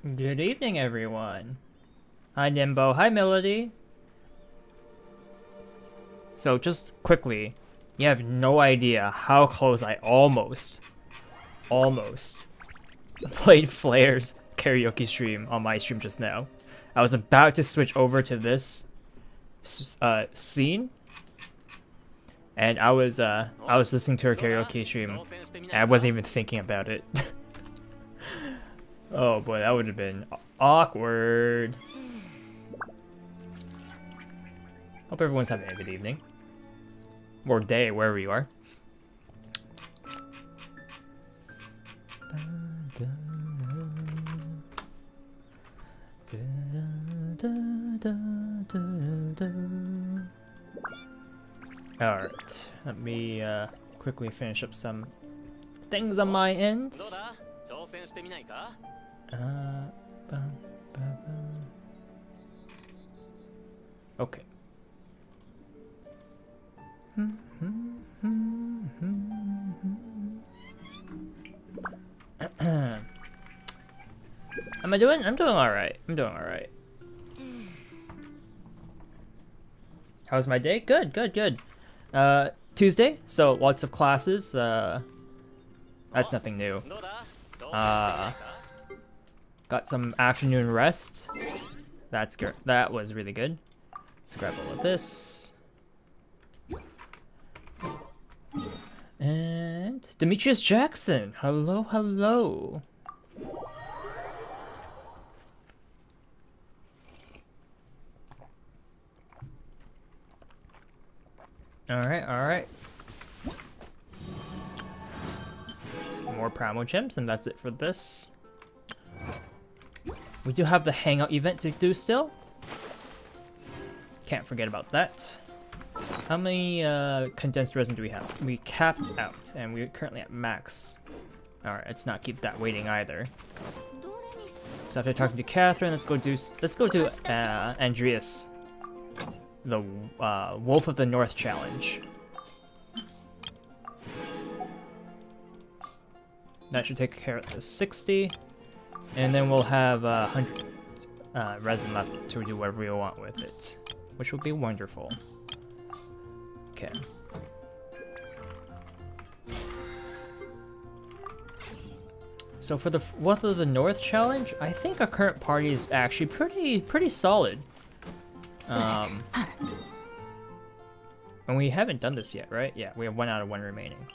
Good evening, everyone. Hi, Nimbo. Hi, Melody. So, just quickly, you have no idea how close I almost played Flair's karaoke stream on my stream just now. I was about to switch over to this scene, and I was listening to her karaoke stream, and I wasn't even thinking about it. Oh boy, that would have been awkward. Hope everyone's having a good evening. Or day, wherever you are. Alright, let me quickly finish up some things on my end. Okay. Am I doing? I'm doing alright. I'm doing alright. How was my day? Good, good, good. Tuesday, so lots of classes. That's nothing new. Got some afternoon rest. That's good. That was really good. Let's grab all of this. And Demetrius Jackson. Hello, hello. Alright, alright. More Primo Gems, and that's it for this. We do have the Hangout event to do still. Can't forget about that. How many condensed resin do we have? We capped out, and we're currently at max. Alright, let's not keep that waiting either. So after talking to Catherine, let's go do Andreas, the Wolf of the North challenge. That should take care of the 60, and then we'll have 100 resin left to do whatever we want with it, which will be wonderful. Okay. So for the Wolf of the North challenge, I think our current party is actually pretty solid. And we haven't done this yet, right? Yeah, we have 1 out of 1 remaining.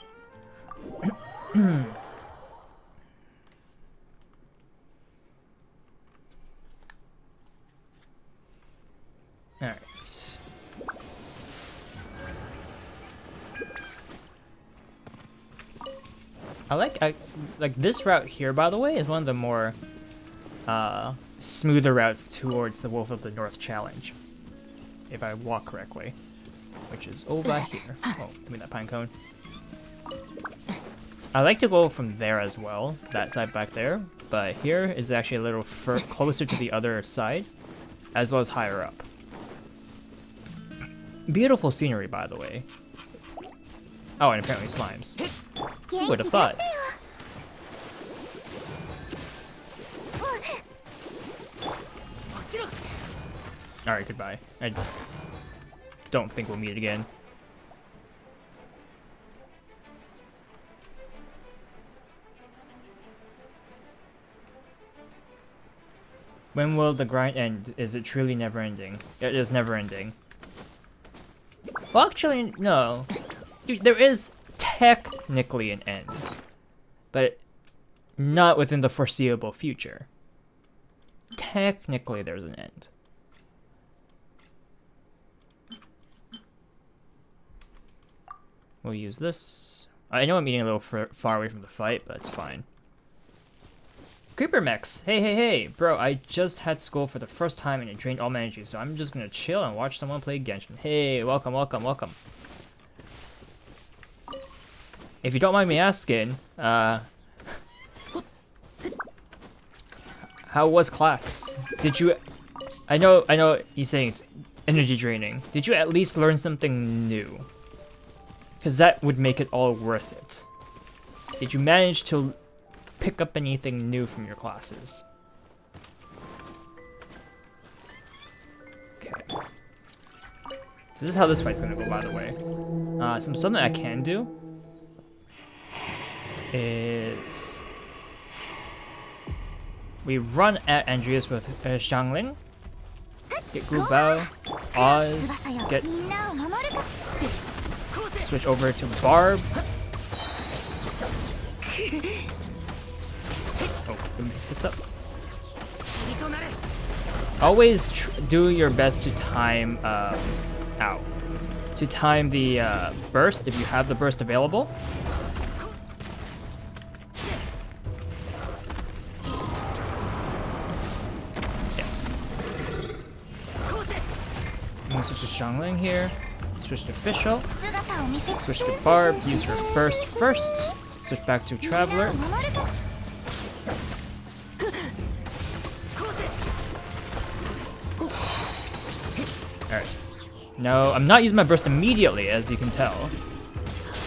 Alright. I like this route here, by the way, is one of the more smoother routes towards the Wolf of the North challenge. If I walk correctly. Which is over here. Oh, give me that pine cone. I like to go from there as well, that side back there, but here is actually a little closer to the other side, as well as higher up. Beautiful scenery, by the way. Oh, and apparently slimes. Who would have thought? Alright, goodbye. I don't think we'll meet again. When will the grind end? Is it truly never ending? It is never ending. Well, actually, no. Dude, there is technically an end, but not within the foreseeable future. Technically, there's an end. We'll use this. I know I'm eating a little far away from the fight, but it's fine. Creeper Mechs! Hey, hey, hey! Bro, I just had school for the first time and it drained all my energy, so I'm just gonna chill and watch someone play Genshin. Hey, welcome, welcome, welcome. If you don't mind me asking, how was class? Did you... I know you're saying it's energy draining. Did you at least learn something new? Because that would make it all worth it. Did you manage to pick up anything new from your classes? So this is how this fight's gonna go, by the way. Something I can do is we run at Andreas with Xiangling, get Gubao, Oz, get switch over to Barb. Oh, let me pick this up. Always do your best to time out. To time the burst if you have the burst available. Yeah. I'm gonna switch to Xiangling here. Switch to Fischl. Switch to Barb. Use her burst first. Switch back to Traveler. Alright. No, I'm not using my burst immediately, as you can tell.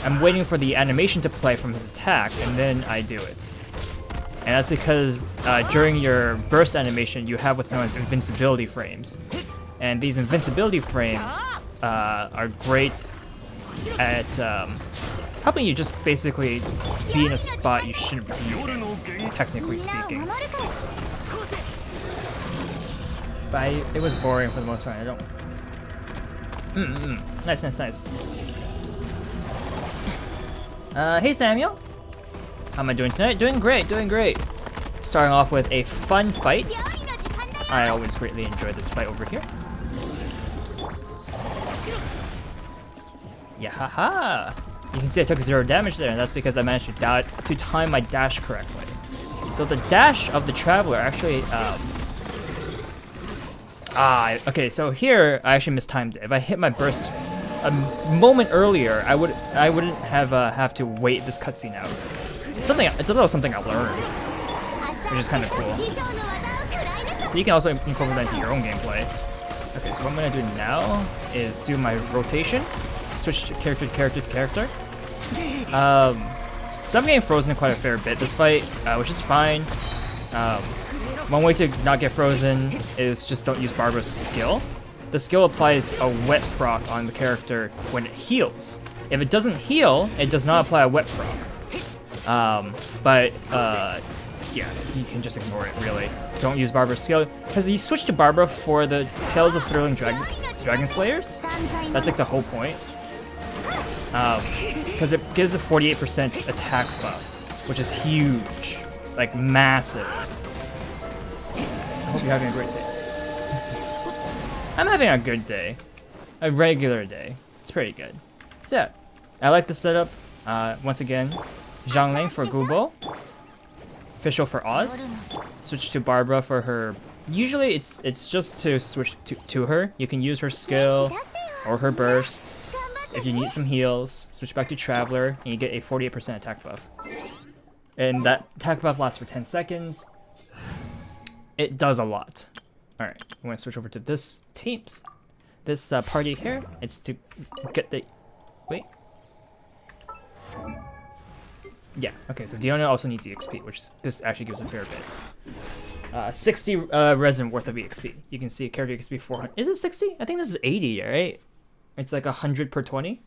I'm waiting for the animation to play from his attack, and then I do it. And that's because during your burst animation, you have what's known as invincibility frames. And these invincibility frames are great at helping you just basically be in a spot you shouldn't be in, technically speaking. But it was boring for the most part. I don't... Nice, nice, nice. Hey Samuel. How am I doing tonight? Doing great, doing great. Starting off with a fun fight. I always greatly enjoy this fight over here. Yeah, haha. You can see I took 0 damage there, and that's because I managed to time my dash correctly. So the dash of the Traveler actually, okay, so here I actually mistimed it. If I hit my burst a moment earlier, I wouldn't have to wait this cutscene out. It's a little something I learned, which is kind of cool. So you can also incorporate that into your own gameplay. Okay, so what I'm gonna do now is do my rotation, switch to character to character to character. So I'm getting frozen quite a fair bit this fight, which is fine. One way to not get frozen is just don't use Barbara's skill. The skill applies a wet proc on the character when it heals. If it doesn't heal, it does not apply a wet proc. Yeah, you can just ignore it, really. Don't use Barbara's skill, because you switch to Barbara for the Tales of Thrilling Dragon Slayers. That's like the whole point. Because it gives a 48% attack buff, which is huge. Like, massive. I hope you're having a great day. I'm having a good day. A regular day. It's pretty good. So yeah, I like the setup. Once again, Xiangling for Gubo. Fischl for Oz. Switch to Barbara for her. Usually it's just to switch to her. You can use her skill or her burst. If you need some heals, switch back to Traveler and you get a 48% attack buff. And that attack buff lasts for 10 seconds. It does a lot. Alright, I'm going to switch over to this teams. This party here, it's to get the... Wait. Yeah, okay, so Diona also needs EXP, which this actually gives a fair bit. 60 resin worth of EXP. You can see character EXP 400. Is it 60? I think this is 80, right? It's like 100 per 20.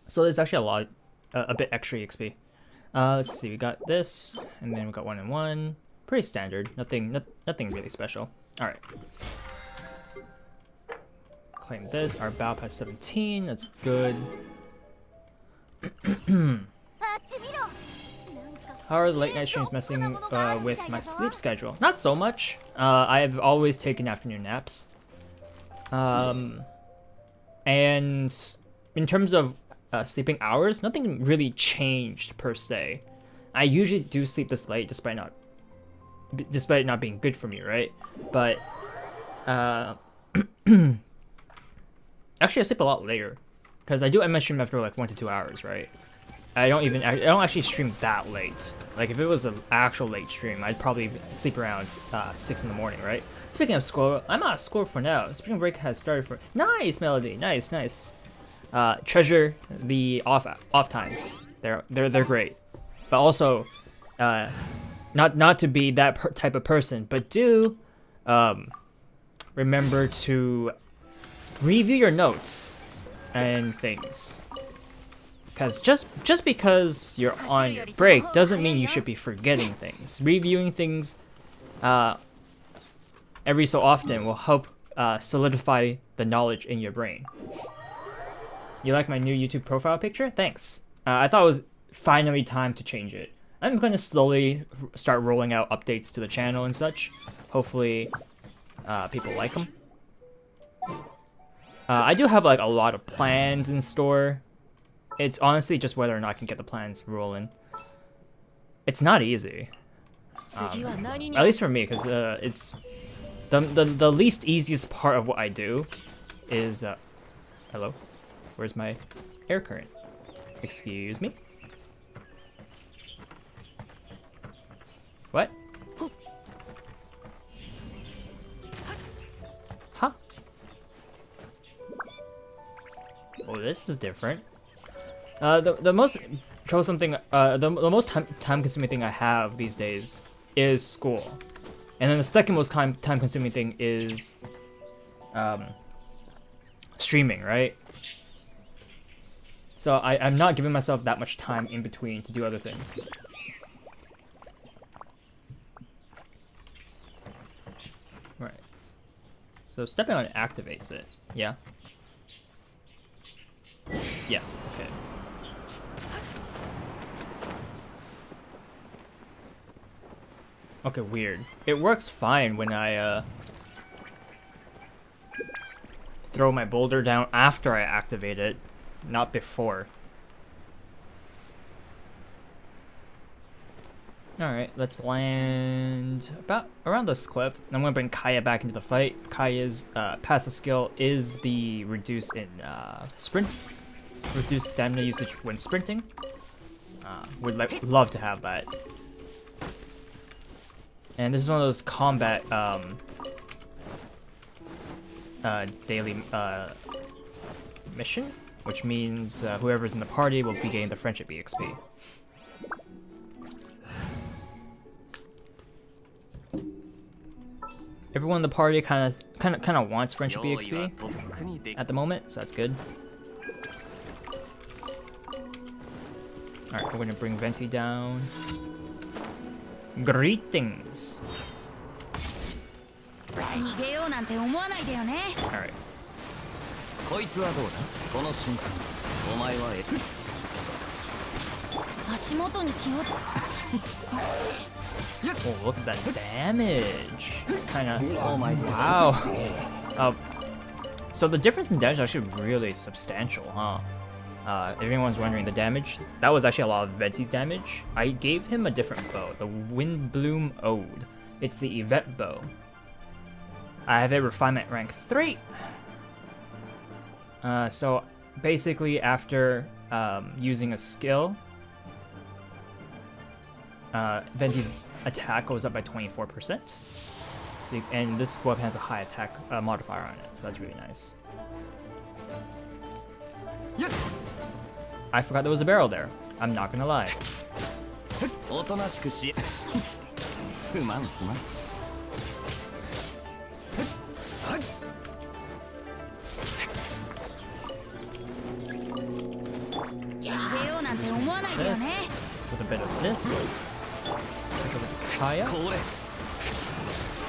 So there's actually a lot, a bit extra EXP. Let's see, we got this, and then we got 1 and 1. Pretty standard, nothing really special. All right. Claim this. Our BALP has 17. That's good. How are the late night streams messing with my sleep schedule? Not so much. I've always taken afternoon naps. And in terms of sleeping hours, nothing really changed per se. I usually do sleep this late despite it not being good for me, right? But actually I sleep a lot later because I do end my stream after like 1 to 2 hours, right? I don't actually stream that late. Like if it was an actual late stream, I'd probably sleep around 6 in the morning, right? Speaking of school, I'm out of school for now. Spring break has started for nice Melody, nice. Treasure the off times. They're great, but also not to be that type of person, but do remember to review your notes and things. Because just because you're on your break doesn't mean you should be forgetting things. Reviewing things every so often will help solidify the knowledge in your brain. You like my new YouTube profile picture? Thanks. I thought it was finally time to change it. I'm going to slowly start rolling out updates to the channel and such. Hopefully people like them. I do have like a lot of plans in store. It's honestly just whether or not I can get the plans rolling. It's not easy. At least for me, because it's the least easiest part of what I do is hello? Where's my air current? Excuse me? What? Huh? Oh, this is different. The most troublesome thing, the most time-consuming thing I have these days is school, and then the second most time-consuming thing is streaming, right? So I'm not giving myself that much time in between to do other things. Right. So stepping on it activates it. Yeah. Yeah. Okay. Okay, weird. It works fine when I throw my boulder down after I activate it, not before. Alright, let's land about around this cliff. I'm gonna bring Kaya back into the fight. Kaya's passive skill is the reduce in sprint, reduced stamina usage when sprinting. Would love to have that. And this is one of those combat daily mission, which means whoever's in the party will be getting the friendship EXP. Everyone in the party kind of wants friendship EXP at the moment, so that's good. All right, we're gonna bring Venti down. Greetings. Alright. Oh, look at that damage. It's kind of... Oh my wow. So the difference in damage is actually really substantial, huh? If anyone's wondering the damage, that was actually a lot of Venti's damage. I gave him a different bow, the Windbloom Ode. It's the event bow. I have a refinement rank 3. So basically after using a skill, Venti's attack goes up by 24%. And this weapon has a high attack modifier on it, so that's really nice. I forgot there was a barrel there. I'm not gonna lie. This, with a bit of this. Take a look at Kaya.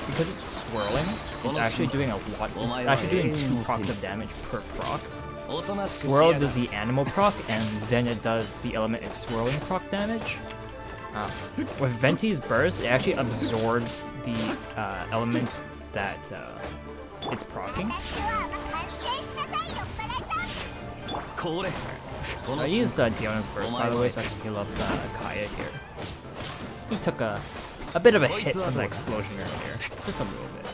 Because it's swirling, it's actually doing a lot. It's actually doing 2 procs of damage per proc. Swirl does the animal proc, and then it does the element it's swirling proc damage. With Venti's burst, it actually absorbs the element that it's proccing. I used Diona's burst, by the way, so I can heal up Kaya here. He took a bit of a hit from the explosion earlier, just a little bit.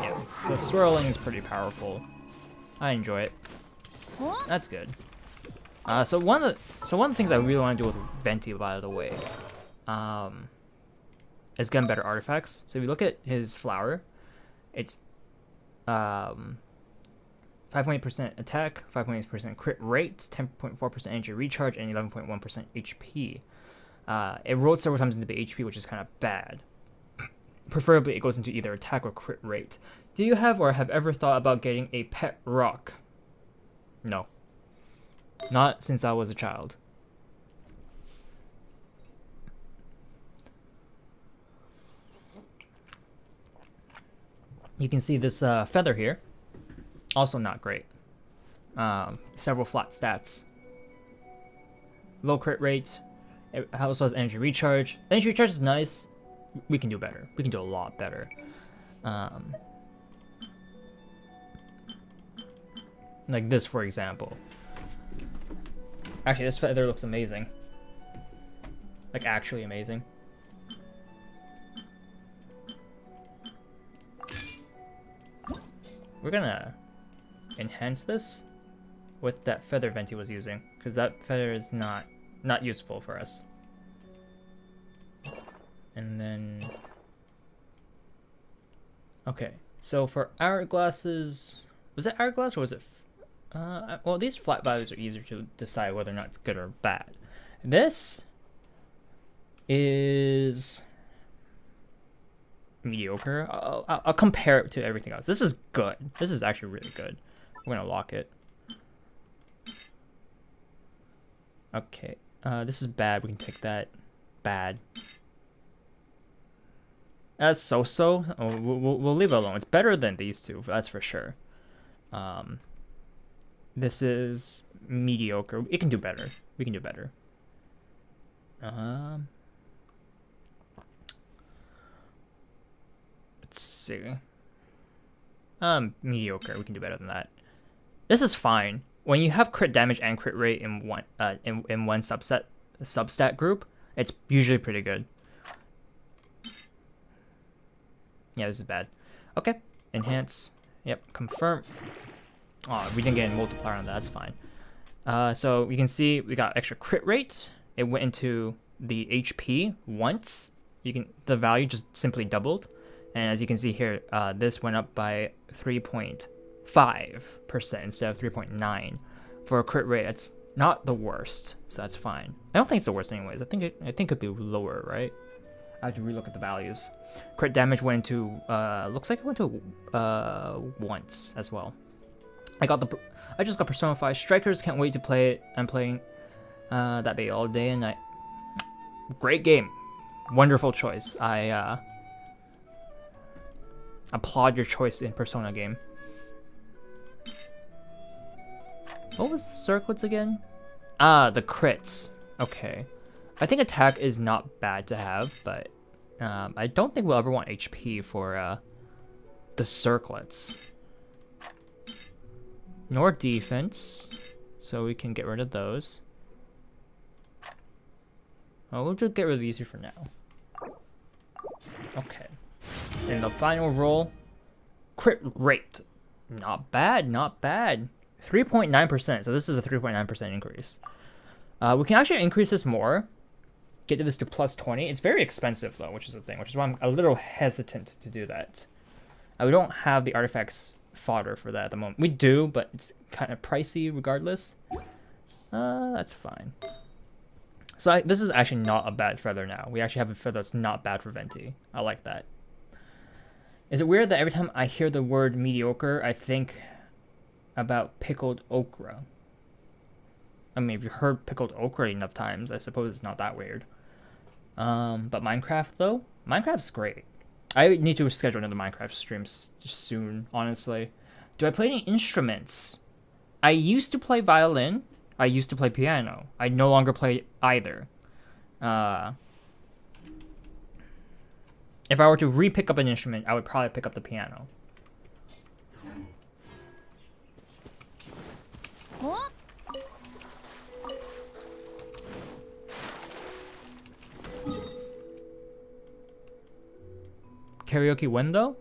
Yeah, the swirling is pretty powerful. I enjoy it. That's good. So one of the things I really want to do with Venti, by the way, is getting better artifacts. So if you look at his flower, it's 5.8% attack, 5.8% crit rate, 10.4% energy recharge, and 11.1% HP. It rolled several times into the HP, which is kind of bad. Preferably, it goes into either attack or crit rate. Do you have or have ever thought about getting a pet rock? No. Not since I was a child. You can see this feather here. Also not great. Several flat stats. Low crit rate. It also has energy recharge. Energy recharge is nice. We can do better. We can do a lot better. Like this, for example. Actually, this feather looks amazing. Like, actually amazing. We're gonna enhance this with that feather Venti was using, because that feather is not useful for us. And then, okay, so for hourglasses, was it hourglass or was it? Well, these flat values are easier to decide whether or not it's good or bad. This is mediocre. I'll compare it to everything else. This is good. This is actually really good. We're gonna lock it. Okay. This is bad. We can take that. Bad. That's so-so. Oh, we'll leave it alone. It's better than these two. That's for sure. This is mediocre. It can do better. We can do better. Let's see. Mediocre. We can do better than that. This is fine. When you have crit damage and crit rate in one substat group, it's usually pretty good. Yeah, this is bad. Okay, enhance. Yep, confirm. Oh, we didn't get a multiplier on that. That's fine. So you can see we got extra crit rate. It went into the HP once. The value just simply doubled, and as you can see here, this went up by 3.5% instead of 3.9 for a crit rate. It's not the worst, so that's fine. I don't think it's the worst anyways. I think it could be lower, right? I have to relook at the values. Crit damage went to looks like it went to once as well. I just got Persona 5 Strikers. Can't wait to play it. I'm playing that bay all day and night. Great game. Wonderful choice. I applaud your choice in Persona game. What was the circlets again? The crits. Okay. I think attack is not bad to have, but I don't think we'll ever want HP for the circlets. Nor defense, so we can get rid of those. Oh, we'll just get rid of these here for now. Okay. And the final roll, crit rate. Not bad, not bad. 3.9%, so this is a 3.9% increase. We can actually increase this more. Get this to plus 20. It's very expensive though, which is the thing, which is why I'm a little hesitant to do that. We don't have the artifacts fodder for that at the moment. We do, but it's kind of pricey regardless. That's fine. So this is actually not a bad feather now. We actually have a feather that's not bad for Venti. I like that. Is it weird that every time I hear the word mediocre, I think about pickled okra? I mean, if you've heard pickled okra enough times, I suppose it's not that weird. But Minecraft though? Minecraft's great. I need to schedule another Minecraft stream soon, honestly. Do I play any instruments? I used to play violin. I used to play piano. I no longer play either. If I were to re-pick up an instrument, I would probably pick up the piano. What? Karaoke window?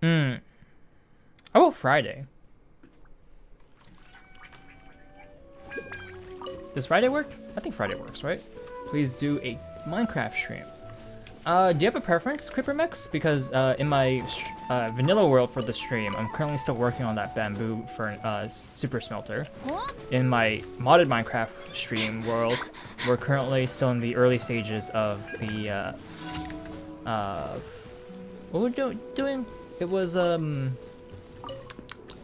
How about Friday? Does Friday work? I think Friday works, right? Please do a Minecraft stream. Do you have a preference, CreeperMix? Because in my vanilla world for the stream, I'm currently still working on that bamboo for super smelter. In my modded Minecraft stream world, we're currently still in the early stages of the what we're doing. It was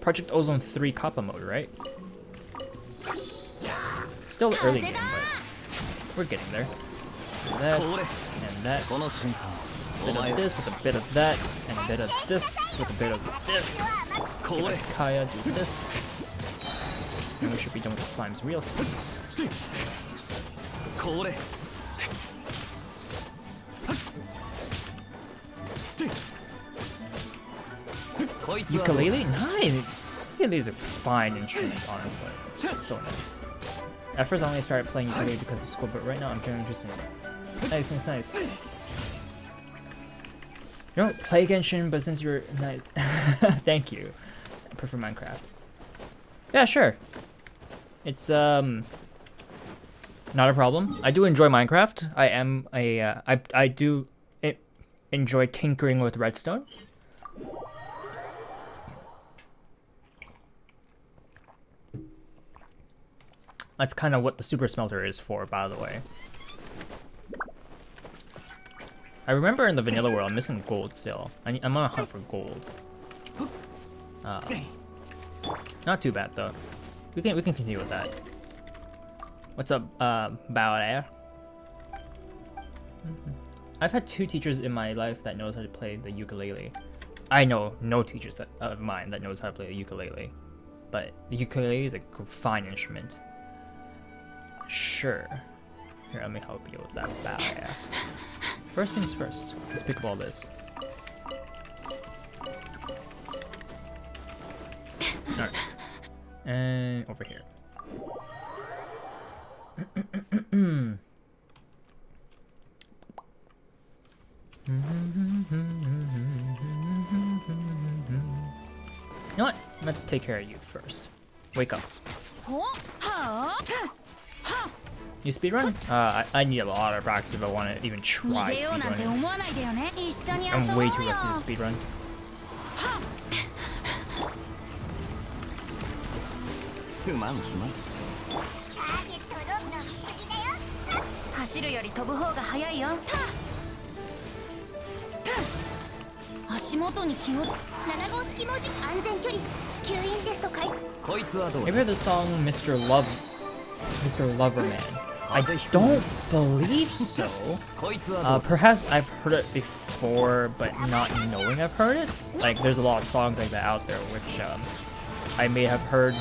Project Ozone 3 Kappa mode, right? Still early game, but we're getting there. That and that. A bit of this with a bit of that, and a bit of this with a bit of this. Give Kaya do this. And we should be done with the slimes real soon. Ukulele? Nice! Yeah, these are fine instruments, honestly. So nice. At first I only started playing ukulele because of school, but right now I'm very interested in it. Nice, nice, nice. You don't play Genshin, but since you're nice... Thank you. I prefer Minecraft. Yeah, sure. It's, not a problem. I do enjoy Minecraft. I am a, I do enjoy tinkering with redstone. That's kind of what the super smelter is for, by the way. I remember in the vanilla world, I'm missing gold still. I'm on a hunt for gold. Not too bad though. We can continue with that. What's up, Bao? I've had 2 teachers in my life that knows how to play the ukulele. I know no teachers of mine that knows how to play the ukulele, but the ukulele is a fine instrument. Sure. Here, let me help you with that. Bao. First things first, let's pick up all this. Alright. And over here. You know what? Let's take care of you first. Wake up. You speedrun? I need a lot of practice if I want to even try speedrunning. I'm way too rusty to speedrun. Have you heard the song Mr. Loverman? I don't believe so. Perhaps I've heard it before, but not knowing I've heard it. Like, there's a lot of songs like that out there, which I may have heard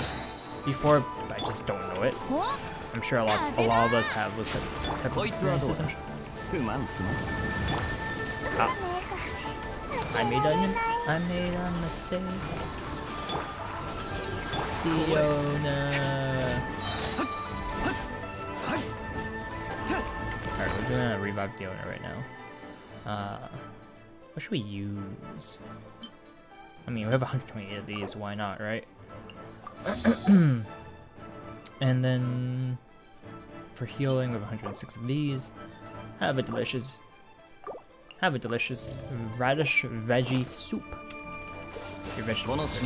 before, but I just don't know it. I'm sure a lot of us have those type of experiences. I made a mistake. Fiona. Alright, we're gonna revive Fiona right now. What should we use? I mean, we have 128 of these, why not, right? And then for healing, we have 106 of these. Have a delicious radish veggie soup. Your vegetables.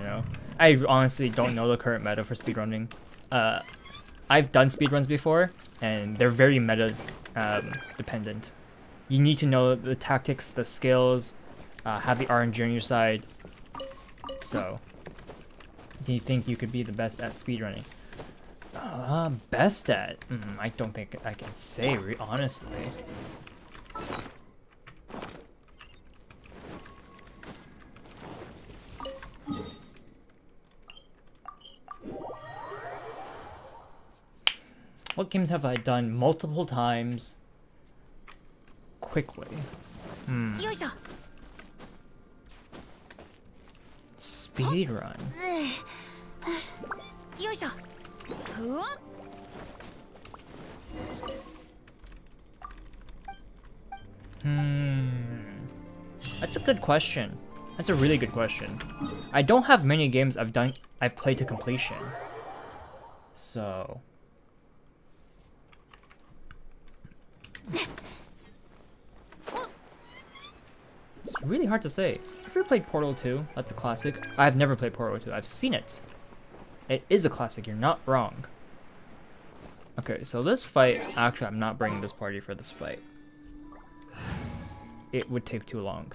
No. I honestly don't know the current meta for speedrunning. I've done speedruns before, and they're very meta dependent. You need to know the tactics, the skills, have the RNG on your side. So, do you think you could be the best at speedrunning? Best at? I don't think I can say, honestly. What games have I done multiple times quickly? Speedrun. That's a good question. That's a really good question. I don't have many games I've played to completion. So it's really hard to say. Have you ever played Portal 2? That's a classic. I've never played Portal 2. I've seen it. It is a classic. You're not wrong. Okay, so this fight, actually I'm not bringing this party for this fight. It would take too long.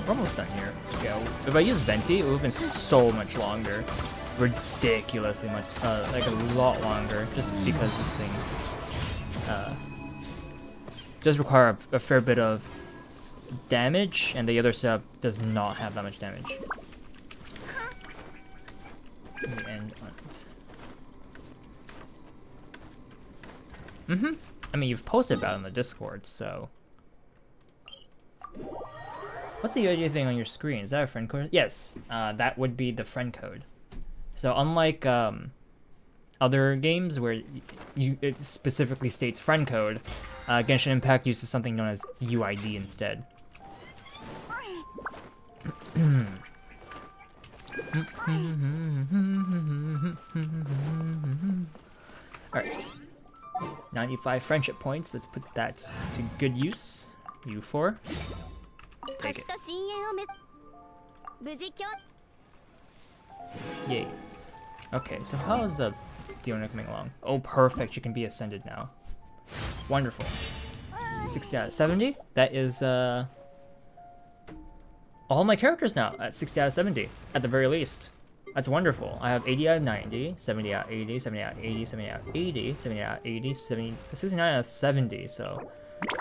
We're almost done here. Yeah, if I use Venti, it would have been so much longer. Ridiculously much, like a lot longer, just because this thing does require a fair bit of damage, and the other setup does not have that much damage. The end ones. I mean, you've posted about it on the Discord, so. What's the UID thing on your screen? Is that a friend code? Yes, that would be the friend code. So unlike other games where it specifically states friend code, Genshin Impact uses something known as UID instead. Alright. 95 friendship points. Let's put that to good use. U4. Take it. Yay. Okay, so how's Diona coming along? Oh, perfect. She can be ascended now. Wonderful. 60 out of 70. That is all my characters now at 60 out of 70 at the very least. That's wonderful. I have 80 out of 90, 70 out of 80, 70 out of 80, 70 out of 80, 70 out of 80, 69 out of 70. So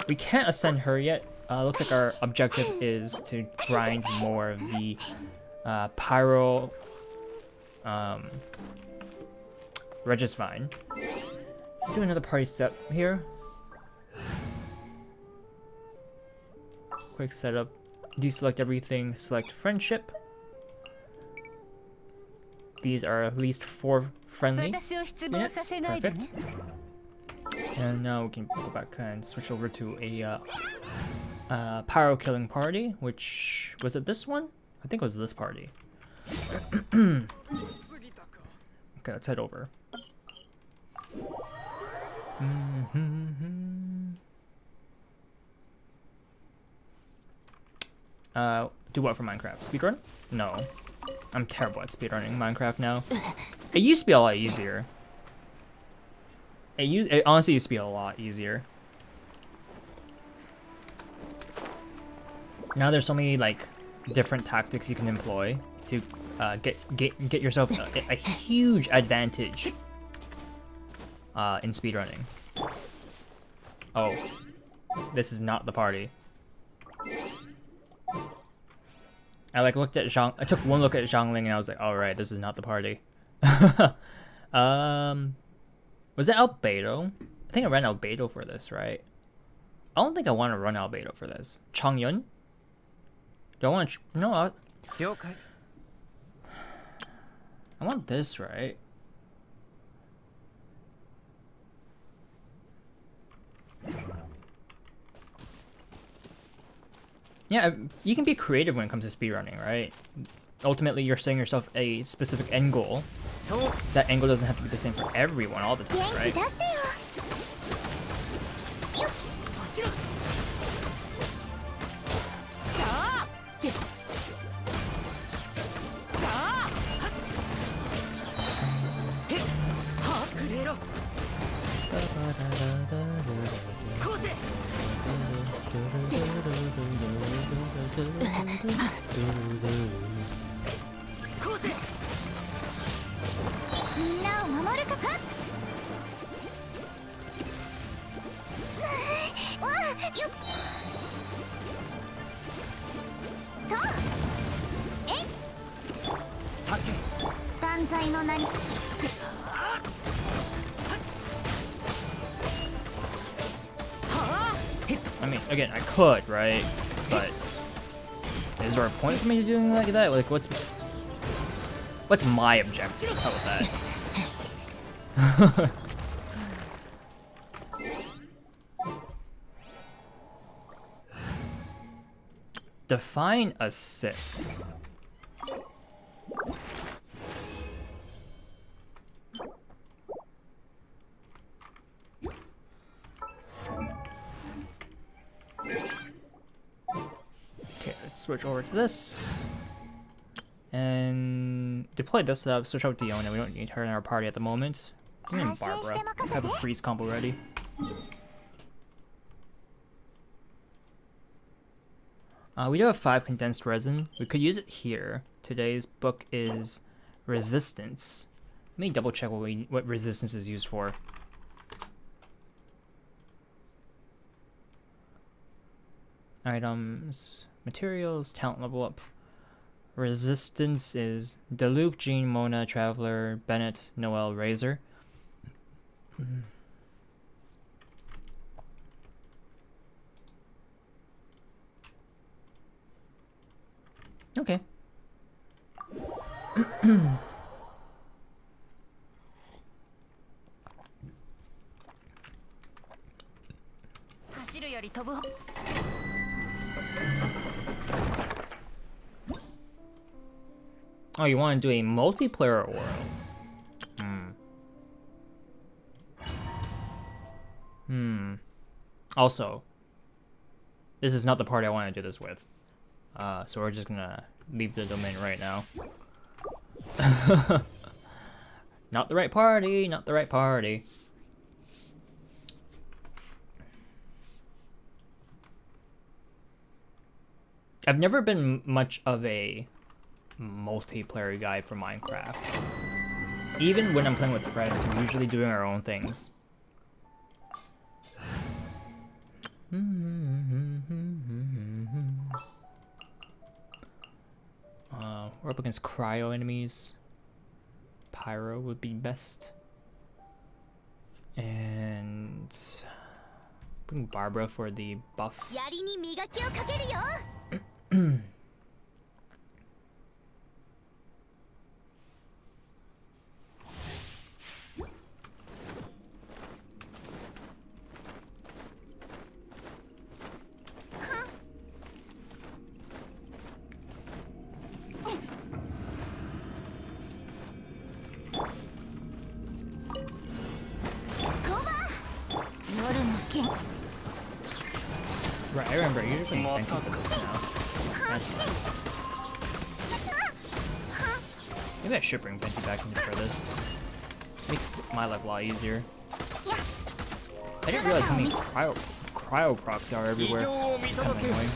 we can't ascend her yet. Looks like our objective is to grind more of the Pyro Regisvine. Let's do another party step here. Quick setup. Deselect everything, select friendship. These are at least 4 friendly units. Perfect. And now we can go back and switch over to a pyro killing party, which was it this one? I think it was this party. Okay, let's head over. Do what for Minecraft? Speedrun? No. I'm terrible at speedrunning Minecraft now. It used to be a lot easier. It honestly used to be a lot easier. Now there's so many like different tactics you can employ to get yourself a huge advantage in speedrunning. Oh, this is not the party. I looked at Zhang. I took one look at Zhangling and I was like, all right, this is not the party. Was it Albedo? I think I ran Albedo for this, right? I don't think I want to run Albedo for this. Changyun? Do I want to? No, I want this, right? Yeah, you can be creative when it comes to speedrunning, right? Ultimately, you're setting yourself a specific end goal. That end goal doesn't have to be the same for everyone all the time, right? I mean, again, I could, right? But is there a point for me to doing like that? Like, what's my objective? How about that? Define assist. Okay, let's switch over to this. And deploy this up, switch out Diona. We don't need her in our party at the moment. And Barbara. Have a freeze combo ready. We do have 5 condensed resin. We could use it here. Today's book is resistance. Let me double check what resistance is used for. Items, materials, talent level up. Resistance is Deluke, Jean, Mona, Traveler, Bennett, Noel, Razor. Okay. Oh, you want to do a multiplayer world? Also, this is not the party I want to do this with. So we're just gonna leave the domain right now. Not the right party, not the right party. I've never been much of a multiplayer guy for Minecraft. Even when I'm playing with friends, we're usually doing our own things. We're up against cryo enemies. Pyro would be best. And bring Barbara for the buff. Right, I remember. You're doing thank you for this now. That's fine. Maybe I should bring Venti back in for this. Make my life a lot easier. I didn't realize how many cryo procs are everywhere. It's kind of annoying.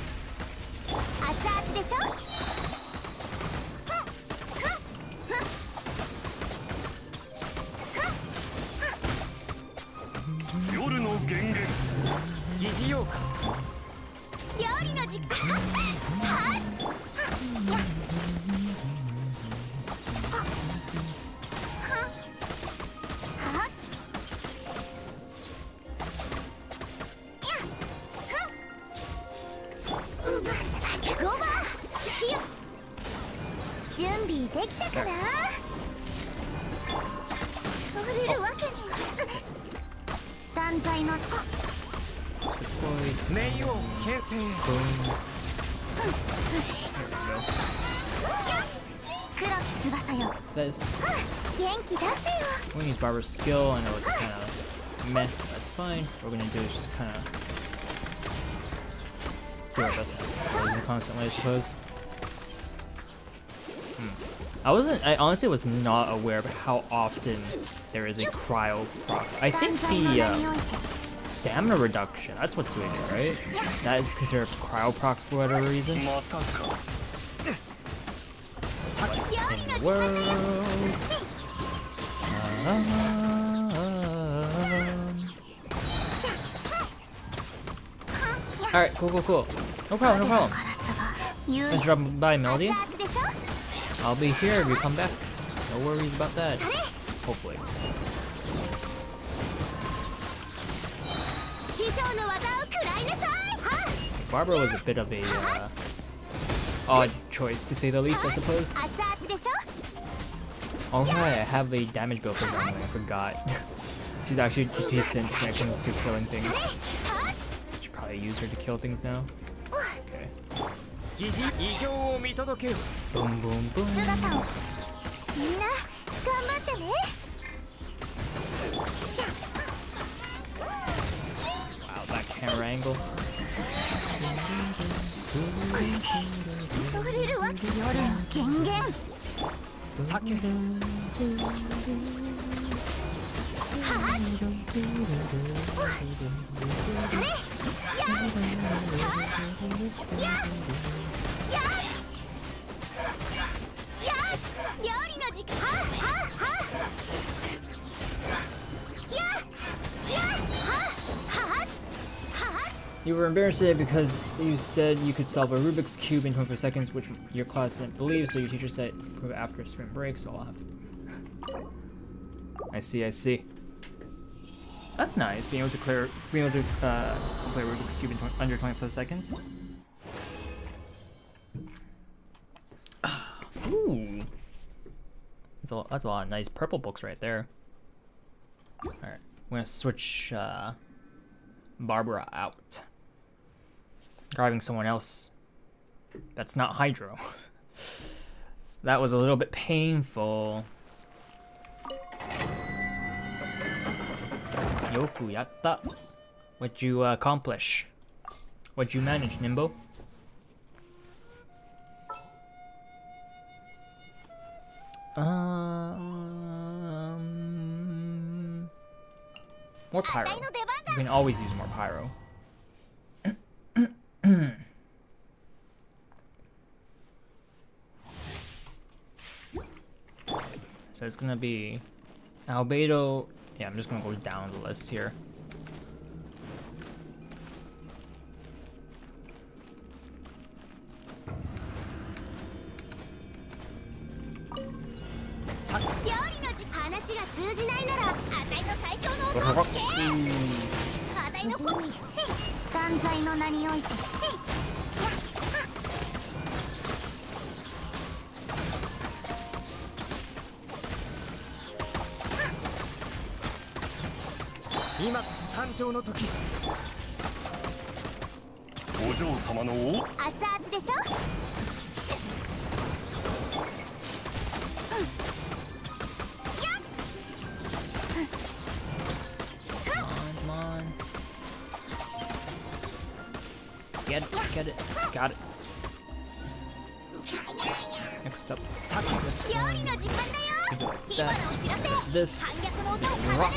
This. I'm gonna use Barbara's skill. I know it's kind of meh. That's fine. What we're gonna do is just kind of do our best constantly, I suppose. I honestly was not aware of how often there is a cryo proc. I think Stamina reduction. That's what's doing it, right? That is considered cryo proc for whatever reason. In the world. Alright, cool. No problem. Thanks for dropping by, Melody. I'll be here if you come back. No worries about that. Hopefully. Barbara was a bit of a odd choice, to say the least, I suppose. Oh yeah, I have a damage build for her, I forgot. She's actually decent when it comes to killing things. Should probably use her to kill things now. Okay. Boom, boom, boom. Wow, that camera angle. You were embarrassed today because you said you could solve a Rubik's Cube in 24 seconds, which your class didn't believe, so your teacher said prove it after spring break, so I'll have to... I see. That's nice, being able to play Rubik's Cube in under 25 seconds. Ooh. That's a lot of nice purple books right there. Alright, I'm gonna switch Barbara out. Driving someone else that's not Hydro. That was a little bit painful. Yoku yatta. What'd you accomplish? What'd you manage, Nimbo? More pyro. You can always use more pyro. So it's gonna be Albedo. Yeah, I'm just gonna go down the list here. Come on. Get it. Got it. Next up, this rock.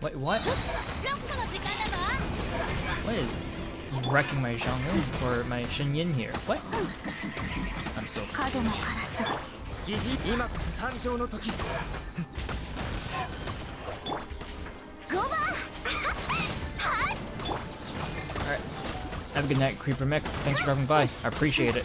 Wait, what? What is wrecking my Zhangwen or my Shenyin here? What? I'm so confused. Alright. Have a good night, Creeper Mix. Thanks for dropping by. I appreciate it.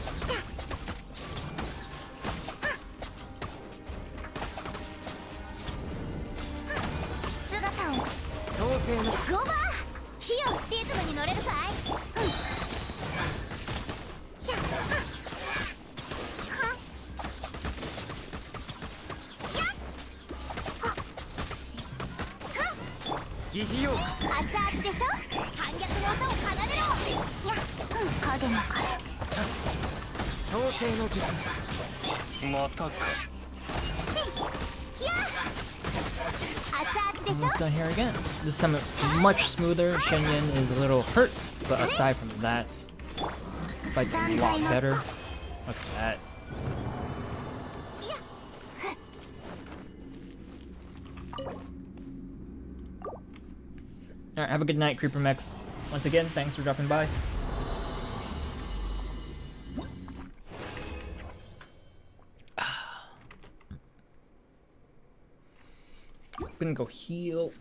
Almost done here again. This time it's much smoother. Shenyan is a little hurt, but aside from that, fight's a lot better. Look at that. Alright, have a good night, Creeper Mechs. Once again, thanks for dropping by. I'm gonna go heal.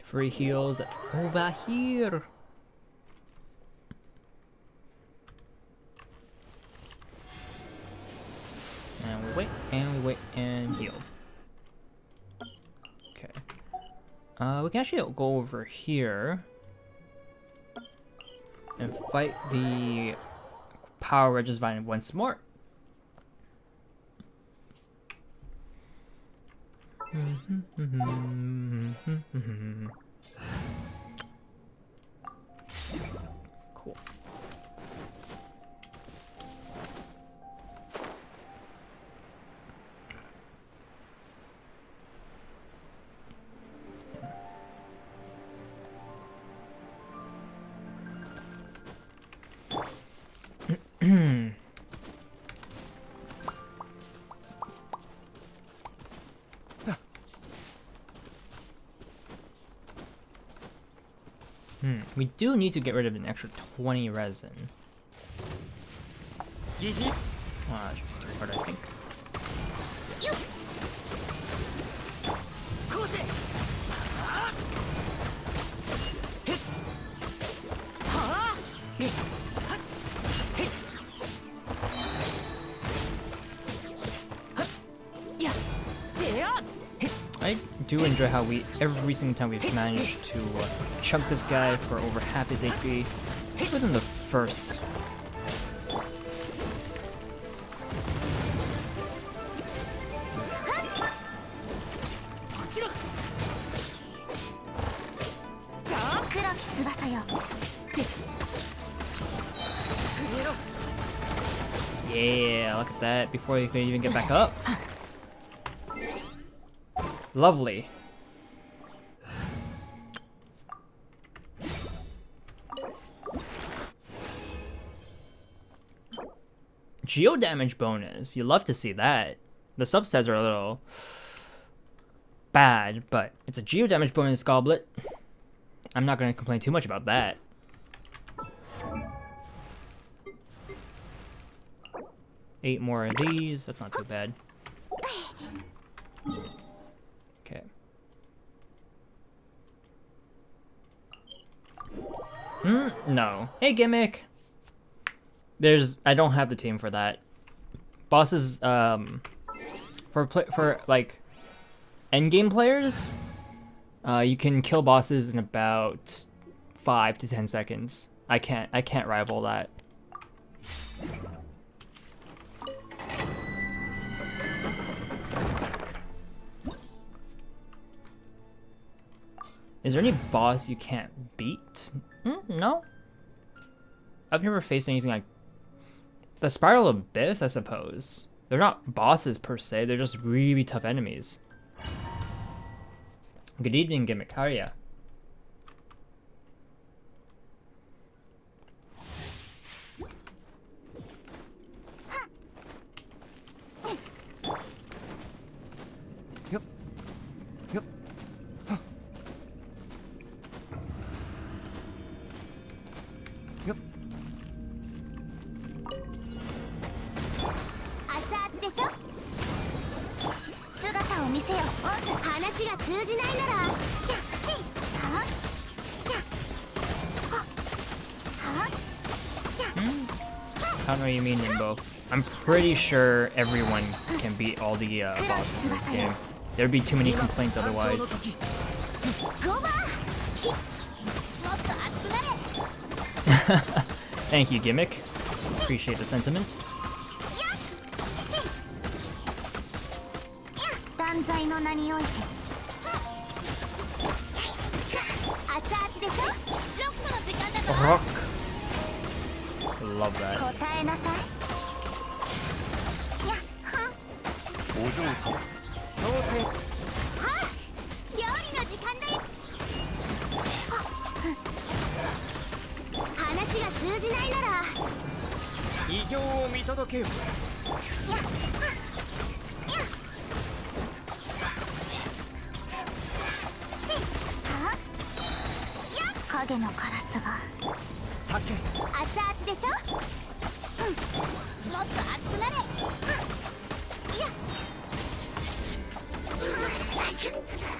Free heals over here. And we wait, and we wait, and heal. Okay. We can actually go over here and fight the Power Regisvine once more. Cool. We do need to get rid of an extra 20 resin. That's too hard, I think. I do enjoy how every single time we've managed to chunk this guy for over half his HP within the first. Yeah, look at that, before you can even get back up. Lovely. Geo damage bonus. You love to see that. The substats are a little bad, but it's a geo damage bonus goblet. I'm not going to complain too much about that. Eight more of these. That's not too bad. Okay. No. Hey, Gimmick. I don't have the team for that. Bosses, for like endgame players, you can kill bosses in about 5 to 10 seconds. I can't rival that. Is there any boss you can't beat? No. I've never faced anything like the Spiral Abyss, I suppose. They're not bosses per se, they're just really tough enemies. Good evening, Gimmick. How are ya? I don't know what you mean, Nimbo. I'm pretty sure everyone can beat all the bosses in this game. There'd be too many complaints otherwise. Thank you, Gimmick. Appreciate the sentiment. Rock. Love that. 答えなさい。やっはお嬢様そうせは料理の時間だよ。話が通じないなら異形を見届けよやっはやっはやっ影のカラスが酒熱々でしょ。もっと熱くなれ。いや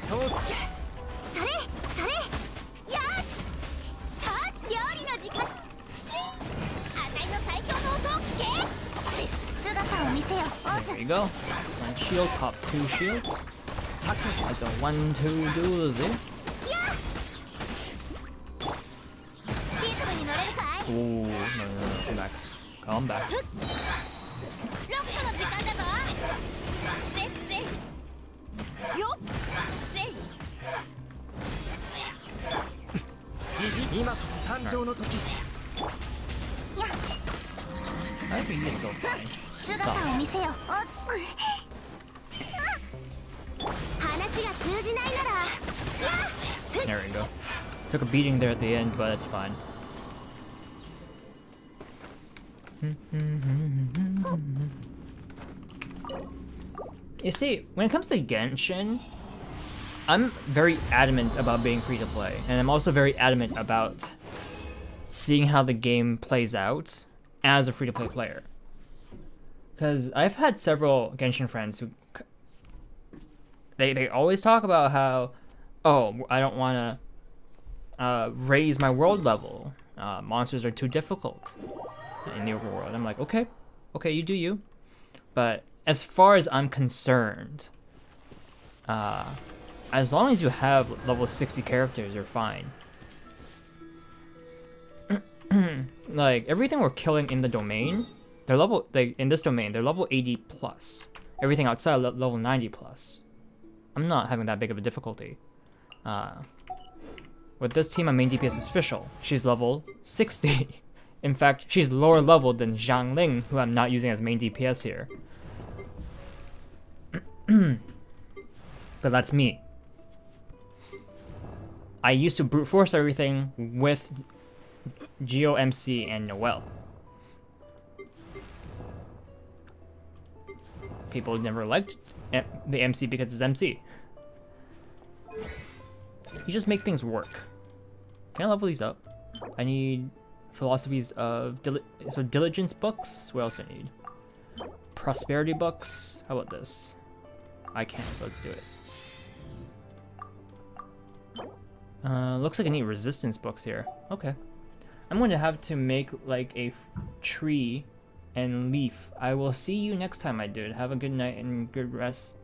そうそれそれやっさあ料理の時間。あたいの最強の音を聞け。姿を見せよオー There ズ。 you go. One shield, top 2 shields. That's a 1-2 dualism. やっリズムに乗れるかい。 Oh, no, come back. Come back. ロックの時間だぞ。せっせいよっせい。今こそ誕生の時やっ I think you're still fine. 姿 Stop. を見せよお話が通じないならやっ There we go. Took a beating there at the end, but that's fine. You see, when it comes to Genshin, I'm very adamant about being free to play, and I'm also very adamant about seeing how the game plays out as a free to play player. Because I've had several Genshin friends who they always talk about how, oh, I don't want to raise my world level. Monsters are too difficult in the overworld. I'm like, okay, you do you. But as far as I'm concerned, as long as you have level 60 characters, you're fine. Like everything we're killing in the domain, they're level in this domain, they're level 80 plus. Everything outside level 90 plus. I'm not having that big of a difficulty. With this team, my main DPS is Fischl. She's level 60. In fact, she's lower level than Zhang Ling, who I'm not using as main DPS here. But that's me. I used to brute force everything with Geo MC and Noelle. People never liked the MC because it's MC. You just make things work. Can I level these up? I need philosophies of diligence books. What else do I need? Prosperity books. How about this? I can, so let's do it. Looks like I need resistance books here. Okay. I'm going to have to make like a tree and leaf. I will see you next time I do it. Have a good night and good rest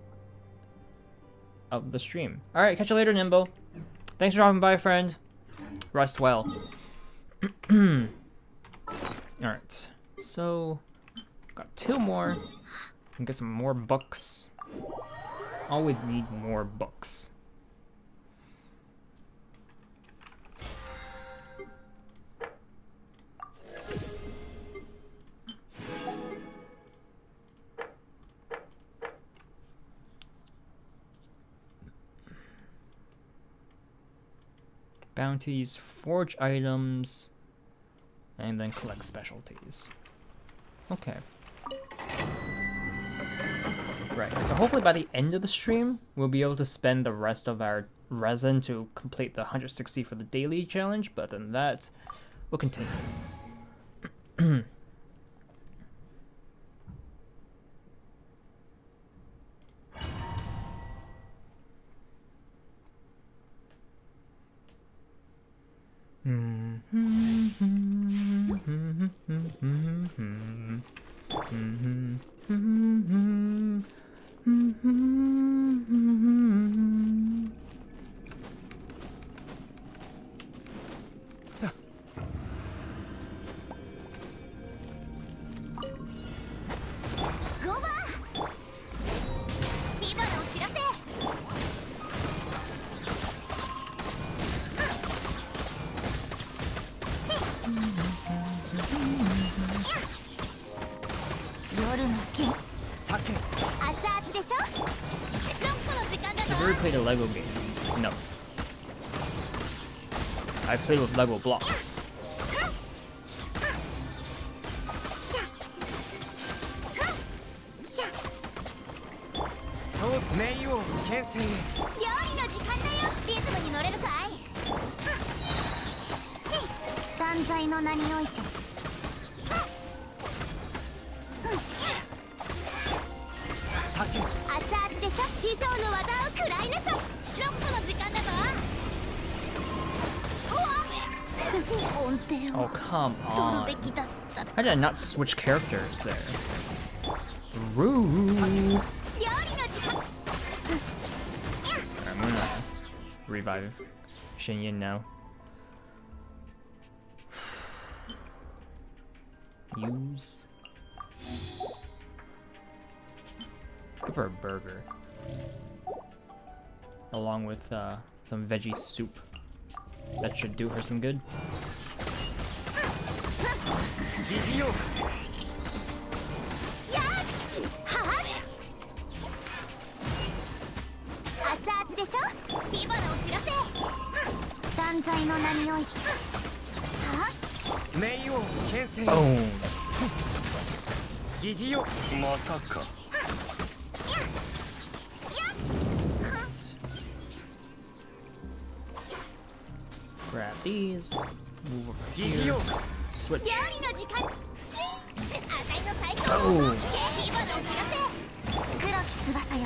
of the stream. Alright, catch you later, Nimbo. Thanks for dropping by, friend. Rest well. Alright, so got 2 more. Can get some more books. Always need more books. Bounties, forge items, and then collect specialties. Okay. Right, so hopefully by the end of the stream, we'll be able to spend the rest of our resin to complete the 160 for the daily challenge, but then that, we'll continue. しょ。6個の時間だ Have ぞ。 you ever played a Lego game? No. I played with Lego blocks. そう名誉牽制。料理の時間だよ。リズムに乗れるかい。断罪の名において。さて熱々でしょ。師匠の技を食らいなさい。6個の時間だぞ。音程 Oh, を come 取る on. べきだった。 How did I not switch characters there? Rude. 料理の時間。 I'm gonna revive Shinyin now. Use. Go for a burger. Along with some veggie soup. That should do her some good. 疑似用やっはっ熱々でしょ。火花を散らせ。断罪の名において。は名誉牽制。 Boom. 疑似用またか。 Grab these. Move over 疑似 here. 用 Switch. 料理の時間。あたいの最強の Oh. 火花を散らせ。黒き翼よ。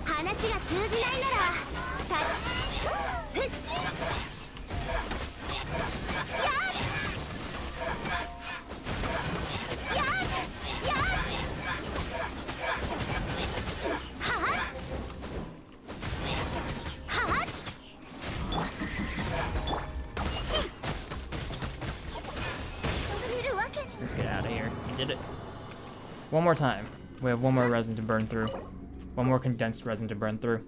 話が通じないなら。ふっ。やっ。やっ。やっ。はっ。はっ。 Let's get out of here. We did it. One more time. We have one more resin to burn through. One more condensed resin to burn through.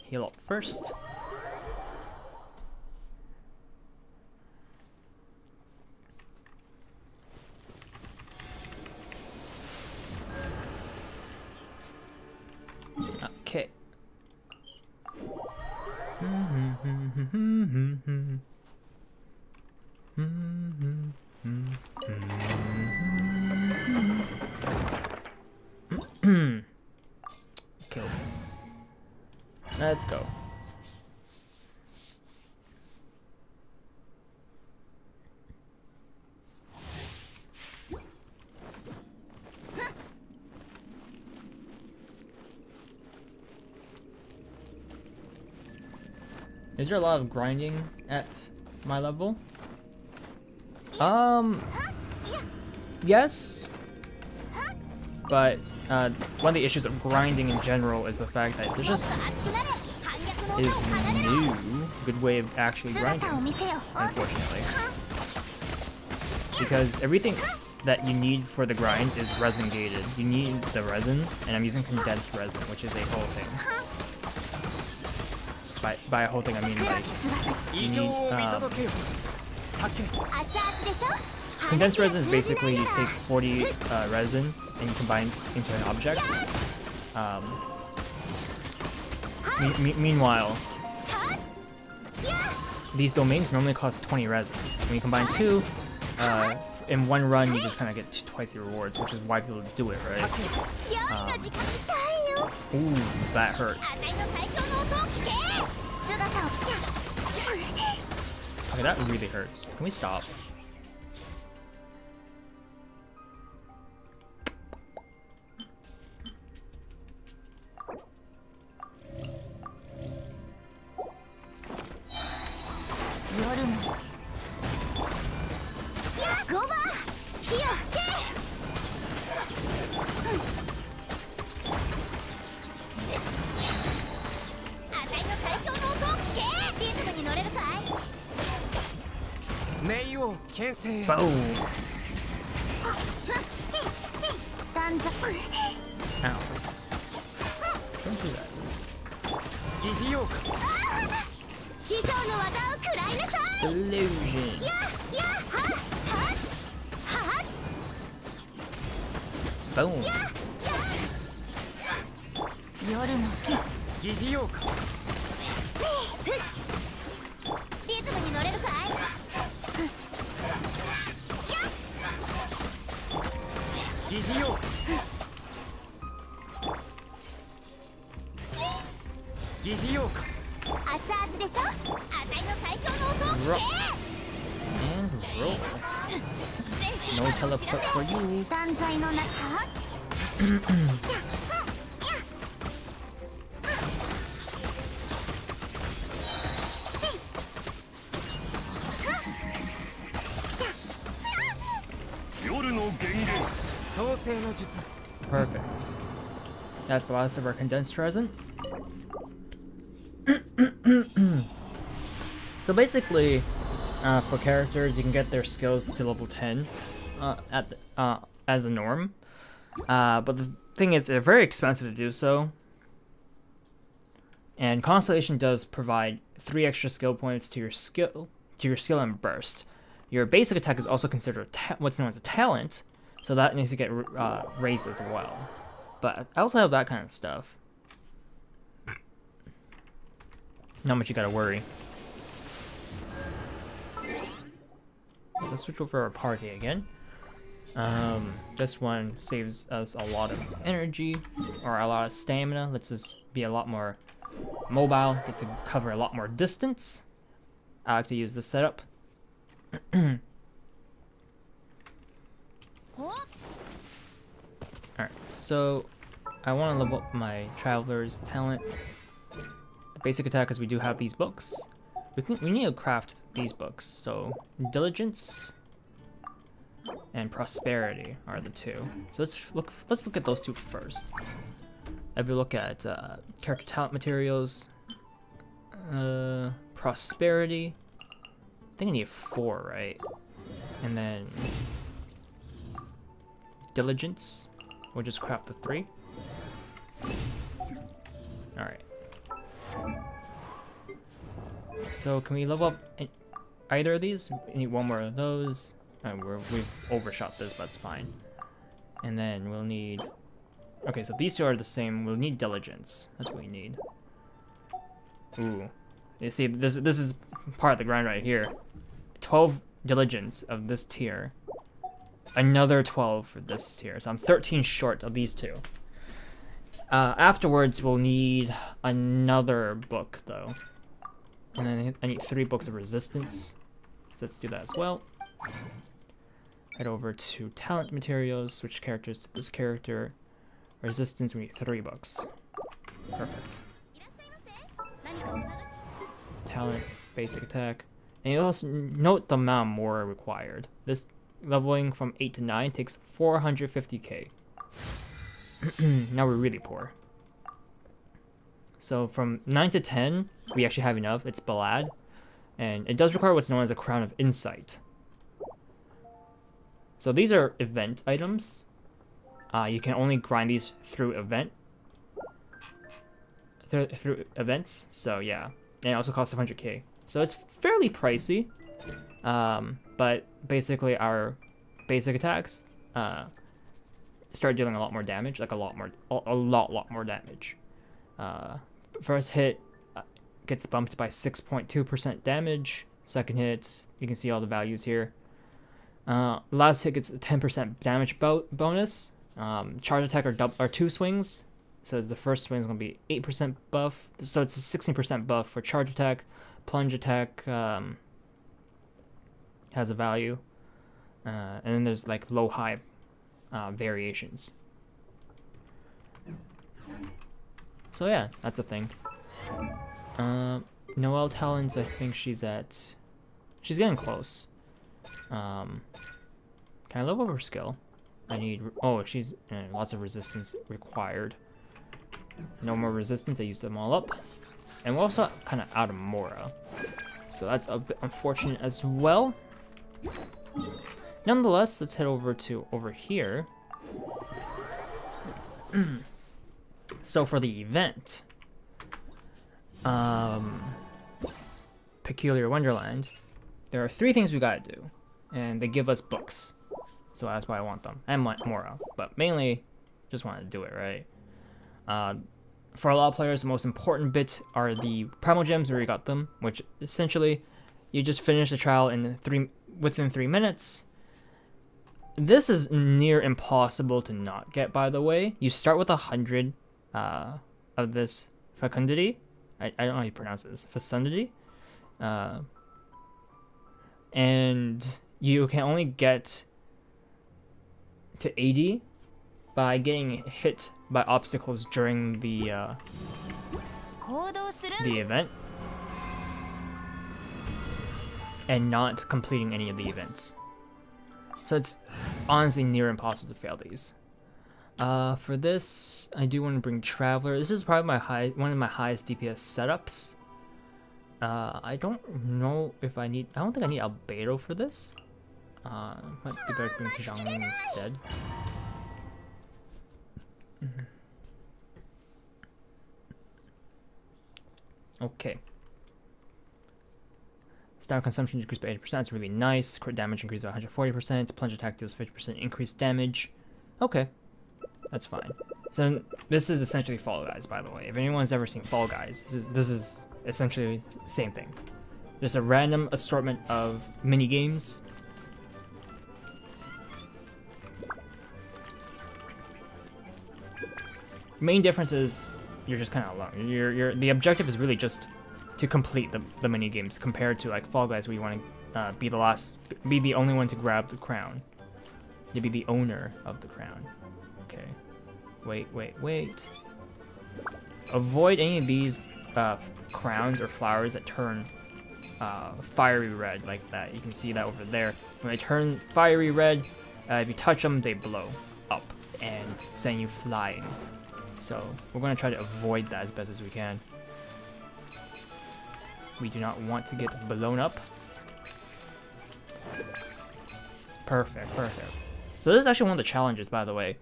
Heal up first. Okay. Okay. Let's go. Is there a lot of grinding at my level? Yes. But one of the issues of grinding in general is the fact that there just is no good way of actually grinding, unfortunately. Because everything that you need for the grind is resin gated. You need the resin, and I'm using condensed resin, which is a whole thing. By a whole thing, I mean like you need condensed resin is basically you take 40 resin and you combine into an object. Meanwhile, these domains normally cost 20 resin. When you combine two, in one run you just kind of get twice the rewards, which is why people do it, right? Ooh, that hurt. Okay, that really hurts. Can we stop? Boom. Ow. Don't do that. 疑似用か 師匠の技を食らいなさい Delusion. やはは Boom. 夜の疑似用かリズムに乗れるかい疑似用か疑似用か熱々でしょあたいの最強の音を聞 Roll. け And roll. No teleport for you. 断罪の中夜の源源創世の術 Perfect. That's the last of our condensed resin. So basically, for characters, you can get their skills to level 10 as a norm. But the thing is, they're very expensive to do so. And Constellation does provide 3 extra skill points to your skill and burst. Your basic attack is also considered what's known as a talent, so that needs to get raised as well. But outside of that kind of stuff, not much you gotta worry. Let's switch over our party again. This one saves us a lot of energy, or a lot of stamina, lets us be a lot more mobile, get to cover a lot more distance. I like to use this setup. Alright, so I want to level up my Traveler's talent. The basic attack is we do have these books. We need to craft these books, so Diligence and Prosperity are the two. So let's look at those two first. If we look at character talent materials, Prosperity, I think I need 4, right? And then Diligence, we'll just craft the 3. Alright. So can we level up either of these? We need 1 more of those. We've overshot this, but it's fine. And then we'll need... Okay, so these 2 are the same. We'll need Diligence. That's what we need. Ooh. You see, this is part of the grind right here. 12 Diligence of this tier. Another 12 for this tier. So I'm 13 short of these 2. Afterwards, we'll need another book, though. And then I need 3 books of Resistance. So let's do that as well. Head over to Talent Materials, switch characters to this character. Resistance, we need 3 books. Perfect. Talent, basic attack. And you also note the amount more required. This leveling from 8 to 9 takes 450k. Now we're really poor. So from 9 to 10, we actually have enough. It's Balad. And it does require what's known as a Crown of Insight. So these are event items. You can only grind these through through events. So yeah, and it also costs 100k. So it's fairly pricey. But basically our basic attacks start dealing a lot more damage, like a lot more damage. First hit gets bumped by 6.2% damage. Second hit, you can see all the values here. Last hit gets a 10% damage bonus. Charge attack are 2 swings. So the first swing is going to be 8% buff. So it's a 16% buff for charge attack. Plunge attack has a value. And then there's like low-high variations. So yeah, that's a thing. Noelle Talons, I think she's getting close. Can I level up her skill? I need, she's lots of resistance required. No more resistance, I used them all up. And we're also kind of out of Mora. So that's a bit unfortunate as well. Nonetheless, let's head over here. So for the event, Peculiar Wonderland, there are 3 things we gotta do, and they give us books, so that's why I want them, and more of, but mainly just wanted to do it, right? For a lot of players, the most important bit are the primal gems where you got them, which essentially you just finish the trial in within 3 minutes. This is near impossible to not get, by the way. You start with 100 of this fecundity. I don't know how you pronounce this. Fecundity. And you can only get to 80 by getting hit by obstacles during the event and not completing any of the events. So it's honestly near impossible to fail these. For this, I do want to bring Traveler. This is probably one of my highest DPS setups. I don't know if I don't think I need Albedo for this. Might be better to bring Zhang instead. Okay. Stamina consumption decreased by 80%. It's really nice. Crit damage increased by 140%. Plunge attack deals 50% increased damage. Okay. That's fine. So this is essentially Fall Guys, by the way. If anyone's ever seen Fall Guys, this is essentially the same thing. Just a random assortment of mini games. Main difference is you're just kind of alone. The objective is really just to complete the mini games compared to like Fall Guys, where you want to be the only one to grab the crown, to be the owner of the crown. Okay, wait. Avoid any of these crowns or flowers that turn fiery red like that. You can see that over there. When they turn fiery red, if you touch them, they blow up and send you flying. So we're going to try to avoid that as best as we can. We do not want to get blown up. Perfect. So this is actually one of the challenges, by the way.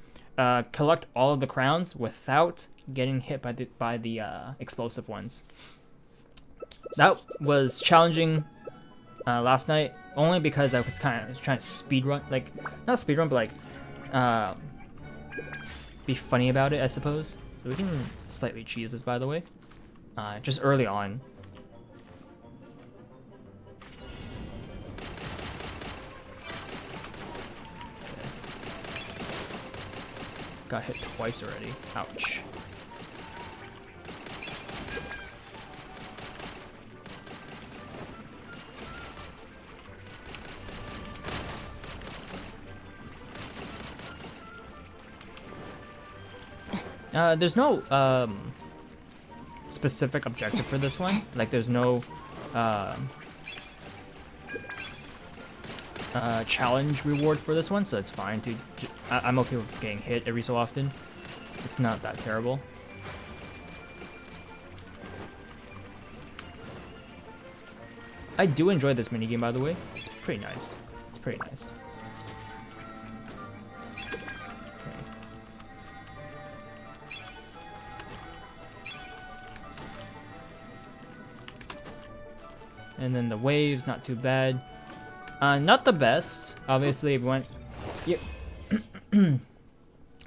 Collect all of the crowns without getting hit by the explosive ones. That was challenging last night, only because I was kind of trying to speedrun, like, not speedrun, but like, be funny about it, I suppose. So we can slightly cheese this, by the way, just early on. Got hit twice already. Ouch. There's no specific objective for this one. Like, there's no challenge reward for this one, so it's fine. I'm okay with getting hit every so often. It's not that terrible. I do enjoy this minigame, by the way. It's pretty nice. It's pretty nice. And then the waves, not too bad. Not the best, obviously.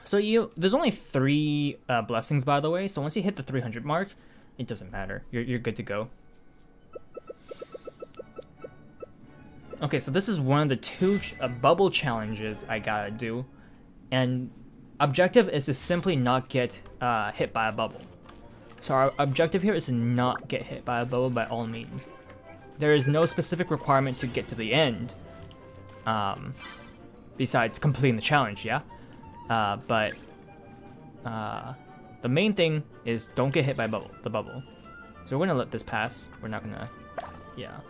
So there's only 3 blessings, by the way. So once you hit the 300 mark, it doesn't matter. You're good to go. Okay, so this is one of the 2 bubble challenges I gotta do, and objective is to simply not get hit by a bubble. So our objective here is to not get hit by a bubble by all means. There is no specific requirement to get to the end, besides completing the challenge, yeah? But the main thing is don't get hit by the bubble. So we're gonna let this pass. We're not gonna, yeah.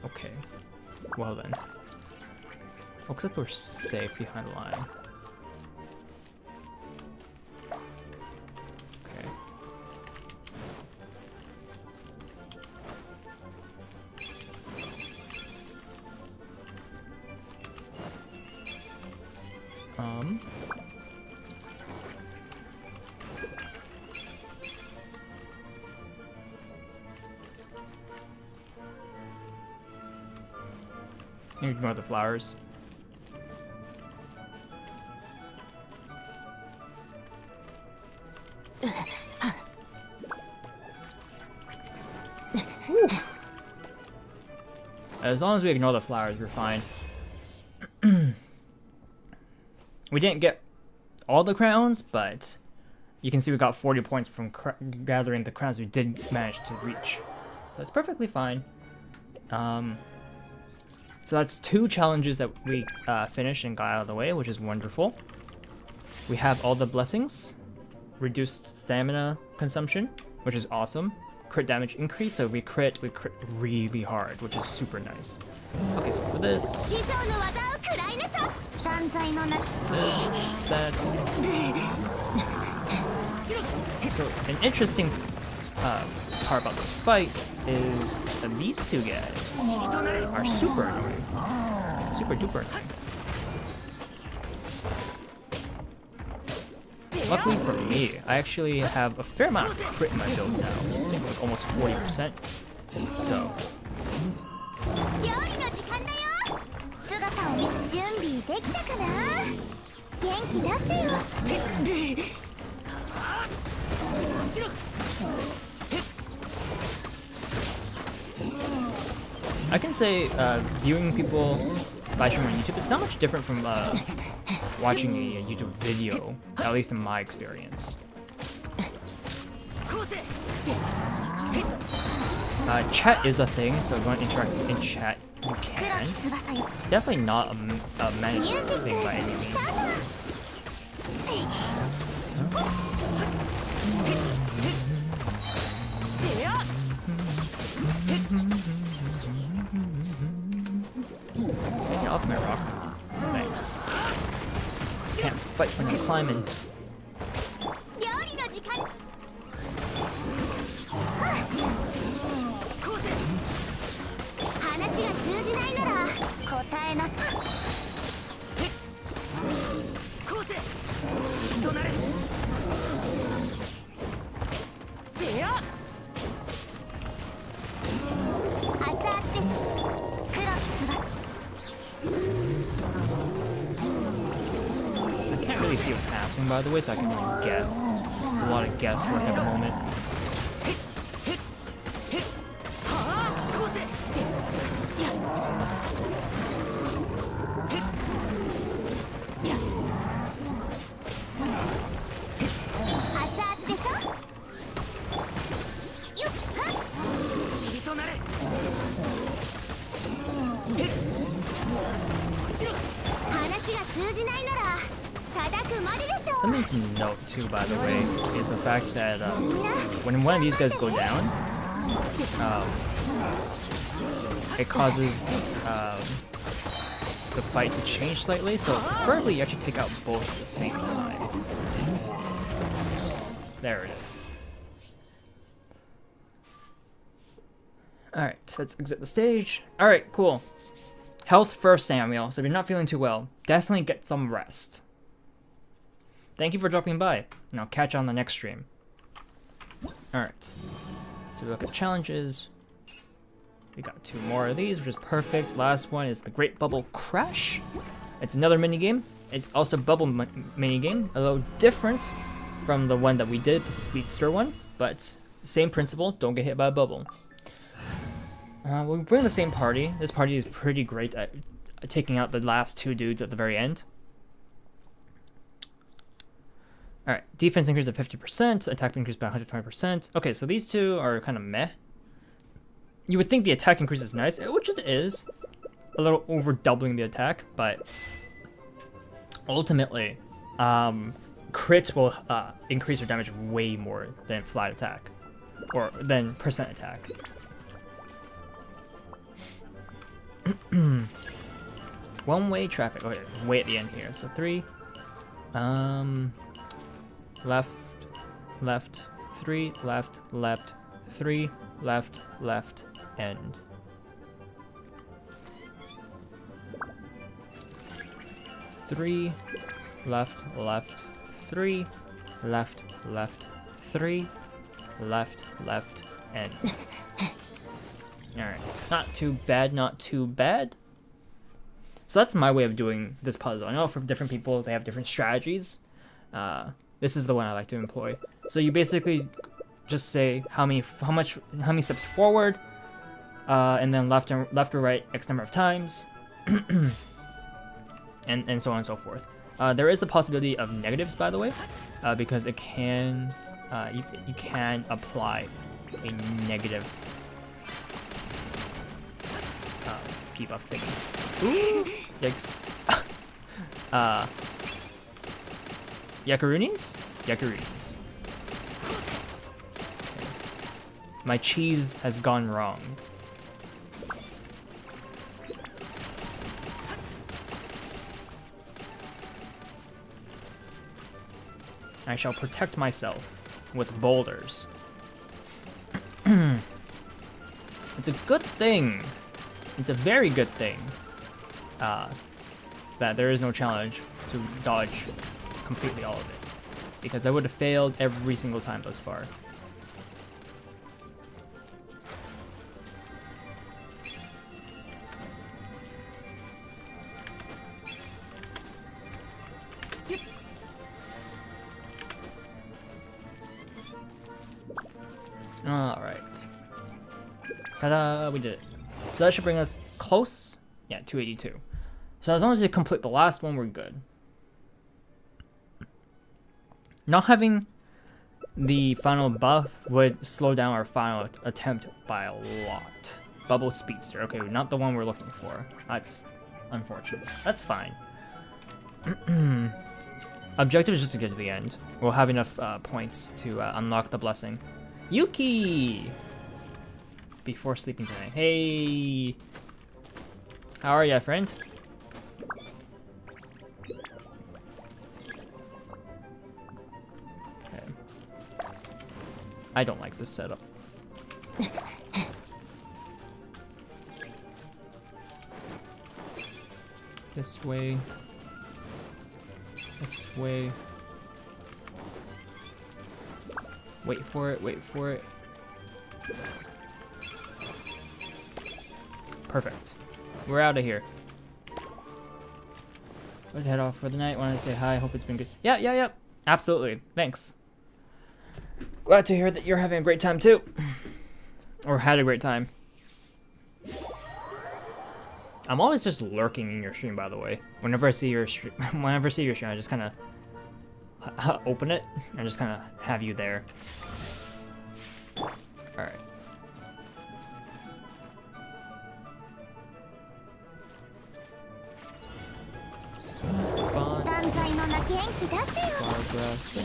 Okay, well then. Looks like we're safe behind the line. Ignore the flowers. Whew. As long as we ignore the flowers, we're fine. We didn't get all the crowns, but you can see we got 40 points from gathering the crowns we did manage to reach. So that's perfectly fine. So that's 2 challenges that we finished and got out of the way, which is wonderful. We have all the blessings, reduced stamina consumption, which is awesome. Crit damage increase, so we crit really hard, which is super nice. Okay, so for this, that. So an interesting part about this fight is that these 2 guys are super annoying. Super duper annoying. Luckily for me, I actually have a fair amount of crit in my build now. I think like almost 40%. So. I can say viewing people live stream on YouTube, it's not much different from watching a YouTube video, at least in my experience. Chat is a thing, so if you want to interact in chat, you can. Definitely not a mandatory thing by any means. Get off my rock. Thanks. Can't fight when I'm climbing. I can't really see what's happening, by the way, so I can only guess. There's a lot of guesswork at the moment. Something to note too, by the way, is the fact that when one of these guys go down, it causes the fight to change slightly. So preferably you actually take out both at the same time. There it is. Alright, so let's exit the stage. Alright, cool. Health first, Samuel. So if you're not feeling too well, definitely get some rest. Thank you for dropping by, and I'll catch you on the next stream. Alright. So we look at challenges. We got 2 more of these, which is perfect. Last one is the Great Bubble Crash. It's another minigame. It's also a bubble minigame, a little different from the one that we did, the Speedster one, but same principle, don't get hit by a bubble. We're in the same party. This party is pretty great at taking out the last 2 dudes at the very end. Alright, defense increase of 50%, attack increase by 120%. Okay, so these 2 are kind of meh. You would think the attack increase is nice, which it is. A little over doubling the attack, but ultimately, crits will increase your damage way more than flat attack, or than percent attack. One-way traffic. Okay, way at the end here. So 3. Left, left, 3, left, left, 3, left, left, end. Three, left, left, 3, left, left, 3, left, left, end. Alright, not too bad, not too bad. So that's my way of doing this puzzle. I know for different people, they have different strategies. This is the one I like to employ. So you basically just say how many steps forward, and then left or right X number of times, and so on and so forth. There is a possibility of negatives, by the way, because it can you can apply a negative debuff thingy. Ooh, yikes. Yakarunis? Yakarunis. My cheese has gone wrong. I shall protect myself with boulders. It's a good thing. It's a very good thing that there is no challenge to dodge completely all of it, because I would have failed every single time thus far. Alright. Ta-da! We did it. So that should bring us close. Yeah, 282. So as long as we complete the last one, we're good. Not having the final buff would slow down our final attempt by a lot. Bubble Speedster. Okay, not the one we're looking for. That's unfortunate. That's fine. Objective is just to get to the end. We'll have enough points to unlock the blessing. Yuki! Before sleeping tonight. Hey! How are ya, friend? Okay. I don't like this setup. This way. This way. Wait for it, wait for it. Perfect. We're out of here. Let's head off for the night. Wanted to say hi, hope it's been good. Yeah. Absolutely. Thanks. Glad to hear that you're having a great time too. Or had a great time. I'm always just lurking in your stream, by the way. Whenever I see your stream, I just kind of open it and just kind of have you there. All right. Progress.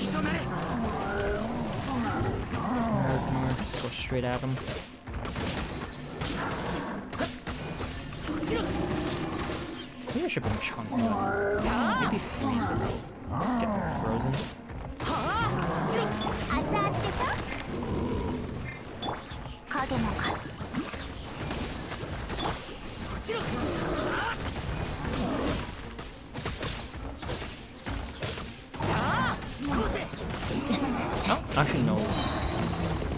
North, just go straight at him. Maybe I should bring Chunk. Maybe freeze would help. Get them frozen. I don't actually know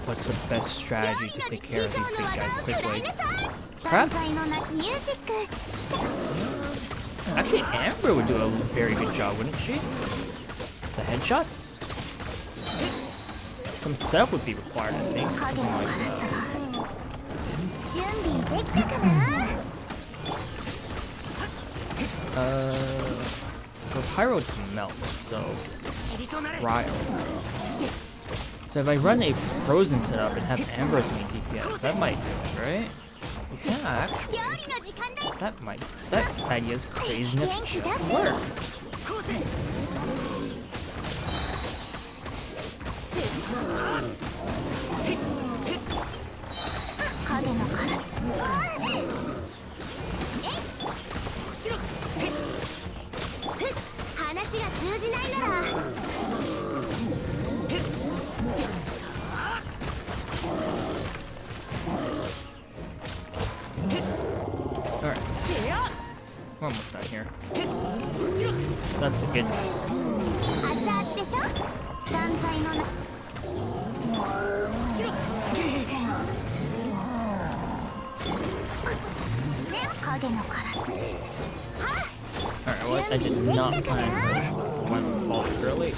what's the best strategy to take care of these big guys quickly. Perhaps... Actually, Amber would do a very good job, wouldn't she? The headshots? Some setup would be required, I think. For Pyro to melt, so... Ryle. So if I run a frozen setup and have Amber as my DPS, that might do it, right? Yeah, actually. That idea is crazy enough to just work. Alright. We're almost done here. That's the good news. 影のカラス Alright, well, I did not plan this one falls early.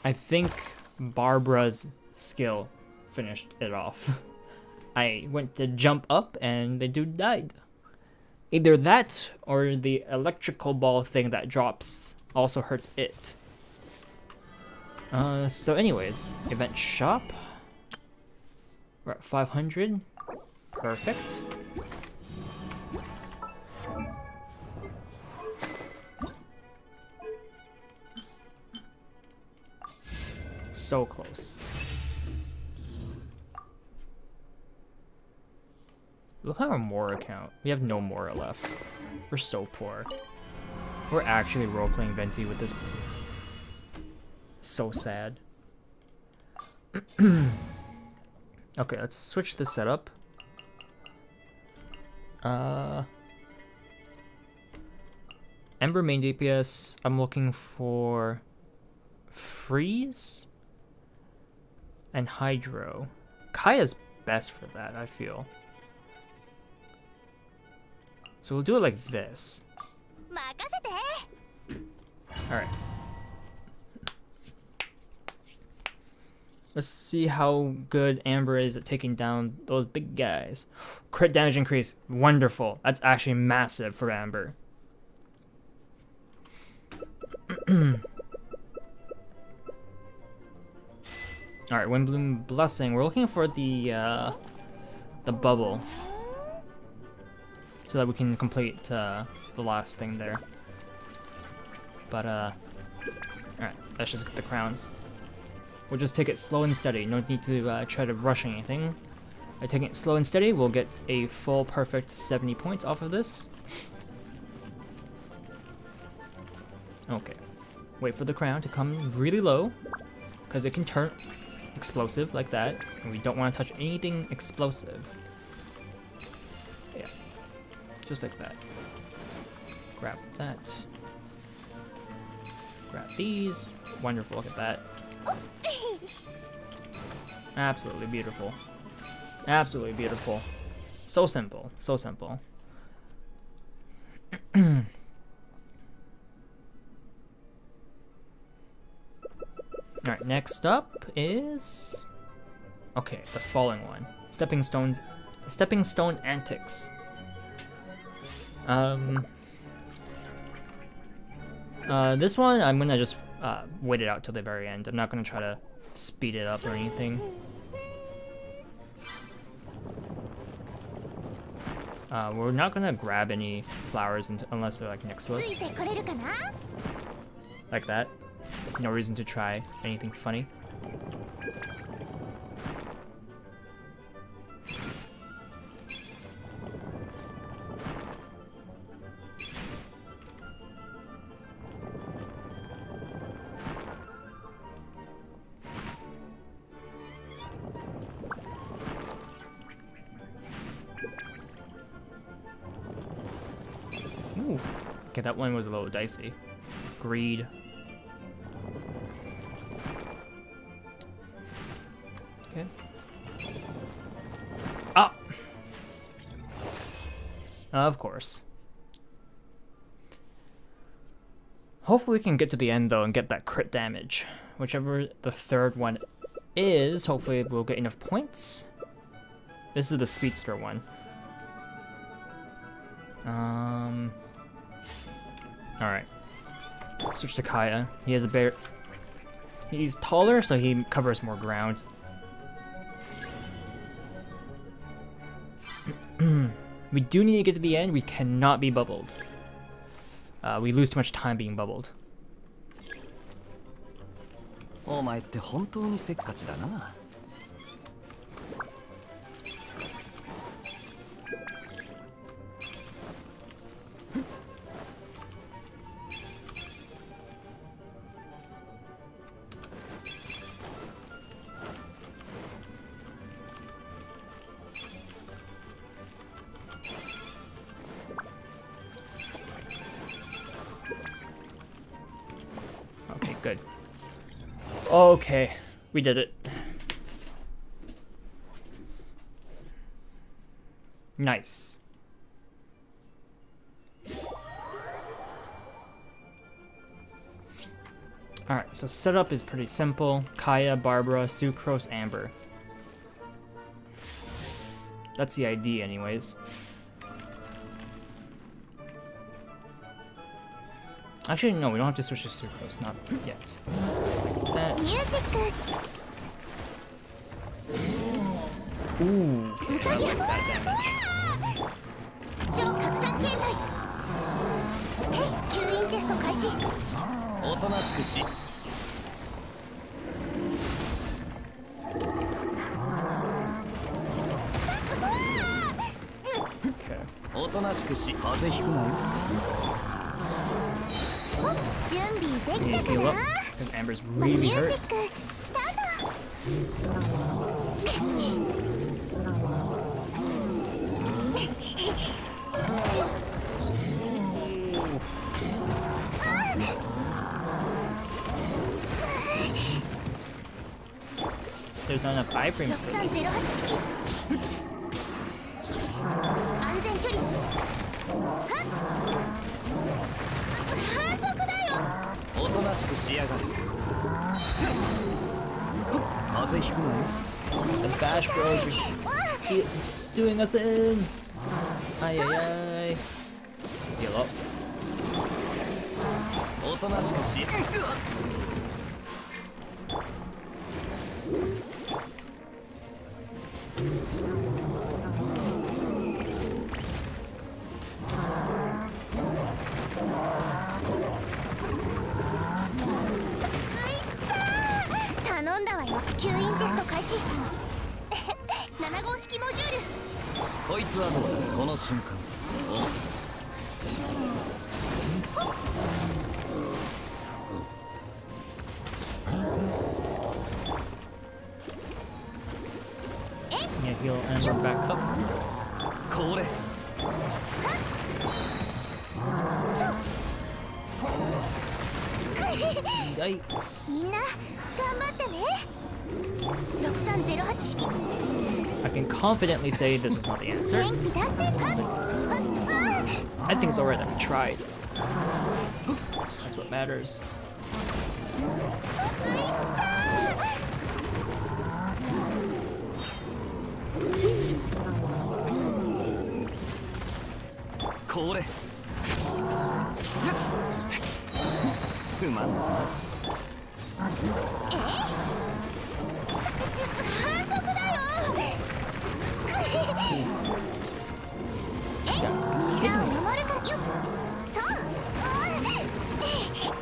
I think Barbara's skill finished it off. I went to jump up and the dude died. Either that or the electrical ball thing that drops also hurts it. So anyways, event shop. We're at 500. Perfect. So close. Look at our Mora account. We have no Mora left. We're so poor. We're actually role-playing Venti with this. So sad. Okay, let's switch the setup. Ember main DPS. I'm looking for Freeze and Hydro. Kaya's best for that, I feel. So we'll do it like this. Alright. Let's see how good Amber is at taking down those big guys. Crit damage increase. Wonderful. That's actually massive for Amber. Alright, Windbloom Blessing. We're looking for the bubble. So that we can complete the last thing there. But, alright, let's just get the crowns. We'll just take it slow and steady. No need to try to rush anything. By taking it slow and steady, we'll get a full perfect 70 points off of this. Okay. Wait for the crown to come really low, because it can turn explosive like that, and we don't want to touch anything explosive. Yeah. Just like that. Grab that. Grab these. Wonderful, look at that. Absolutely beautiful. Absolutely beautiful. So simple. So simple. Alright, next up is... Okay, the falling one. Stepping Stone Antics. This one, I'm gonna just wait it out till the very end. I'm not gonna try to speed it up or anything. We're not gonna grab any flowers unless they're like next to us. Like that. No reason to try anything funny. Ooh. Okay, that one was a little dicey. Greed. Okay. Ah! Of course. Hopefully we can get to the end though and get that crit damage. Whichever the third one is, hopefully we'll get enough points. This is the speedster one. Alright. Switch to Kaya. He has a bear. He's taller, so he covers more ground. We do need to get to the end. We cannot be bubbled. We lose too much time being bubbled. good. Okay, we did it. Nice. Alright, so setup is pretty simple. Kaya, Barbara, Sucrose, Amber. That's the ID anyways. Actually, no, we don't have to switch to Sucrose, not yet. That. Ooh, okay, that was bad damage. 超拡散形態。へい、吸引テスト開始。おとなしくし Okay. おとなしくし風邪ひくなよ準備で We き need た to か heal な up because Amber's ミ really ュージ hurt. ックスタート There's not enough iframes for this. 6308式安全距離はっ反則だよおとなしくしやがる風邪ひくなよ The Bash Bros are doing us in. Ay ay ay. Heal up. おとなしくし 頼んだわよ吸引テスト開始7号式モジュールこいつはどうだこの瞬間Yeah, heal Amber back up. これ Yikes. みんな頑張ってね6308式 I can confidently say this was not the answer. 元気出してはっはっ I think it's alright that we tried. That's what matters. これすまんすまん反則だよみんなを守るからよっと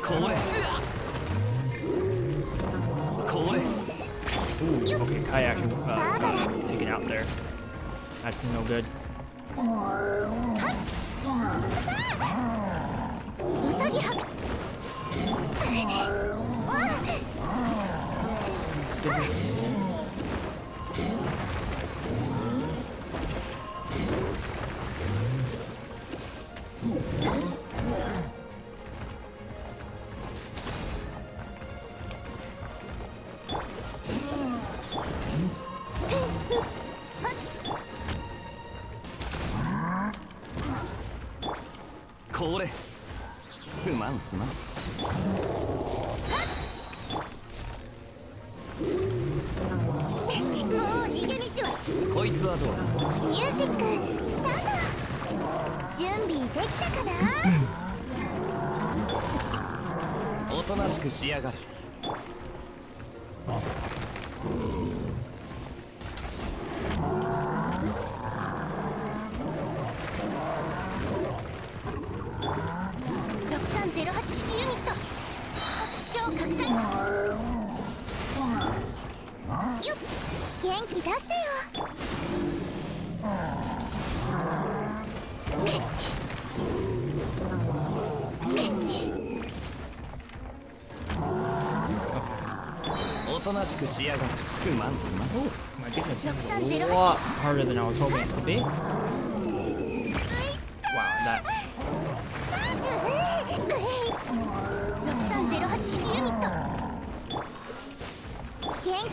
これこれ Ooh, okay, Kai actually got taken out there. That's no good. ウサギ吐く Goodness.これすまんすまんもう逃げ道はこいつはどうだミュージックスタート準備できたかなおとなしくしやがる6308式ユニット超拡散よっ元気出してよおとなしくしやがるすまんすまん My goodness, this is a lot harder than I was hoping it to be. Wow, that. 6308式ユニット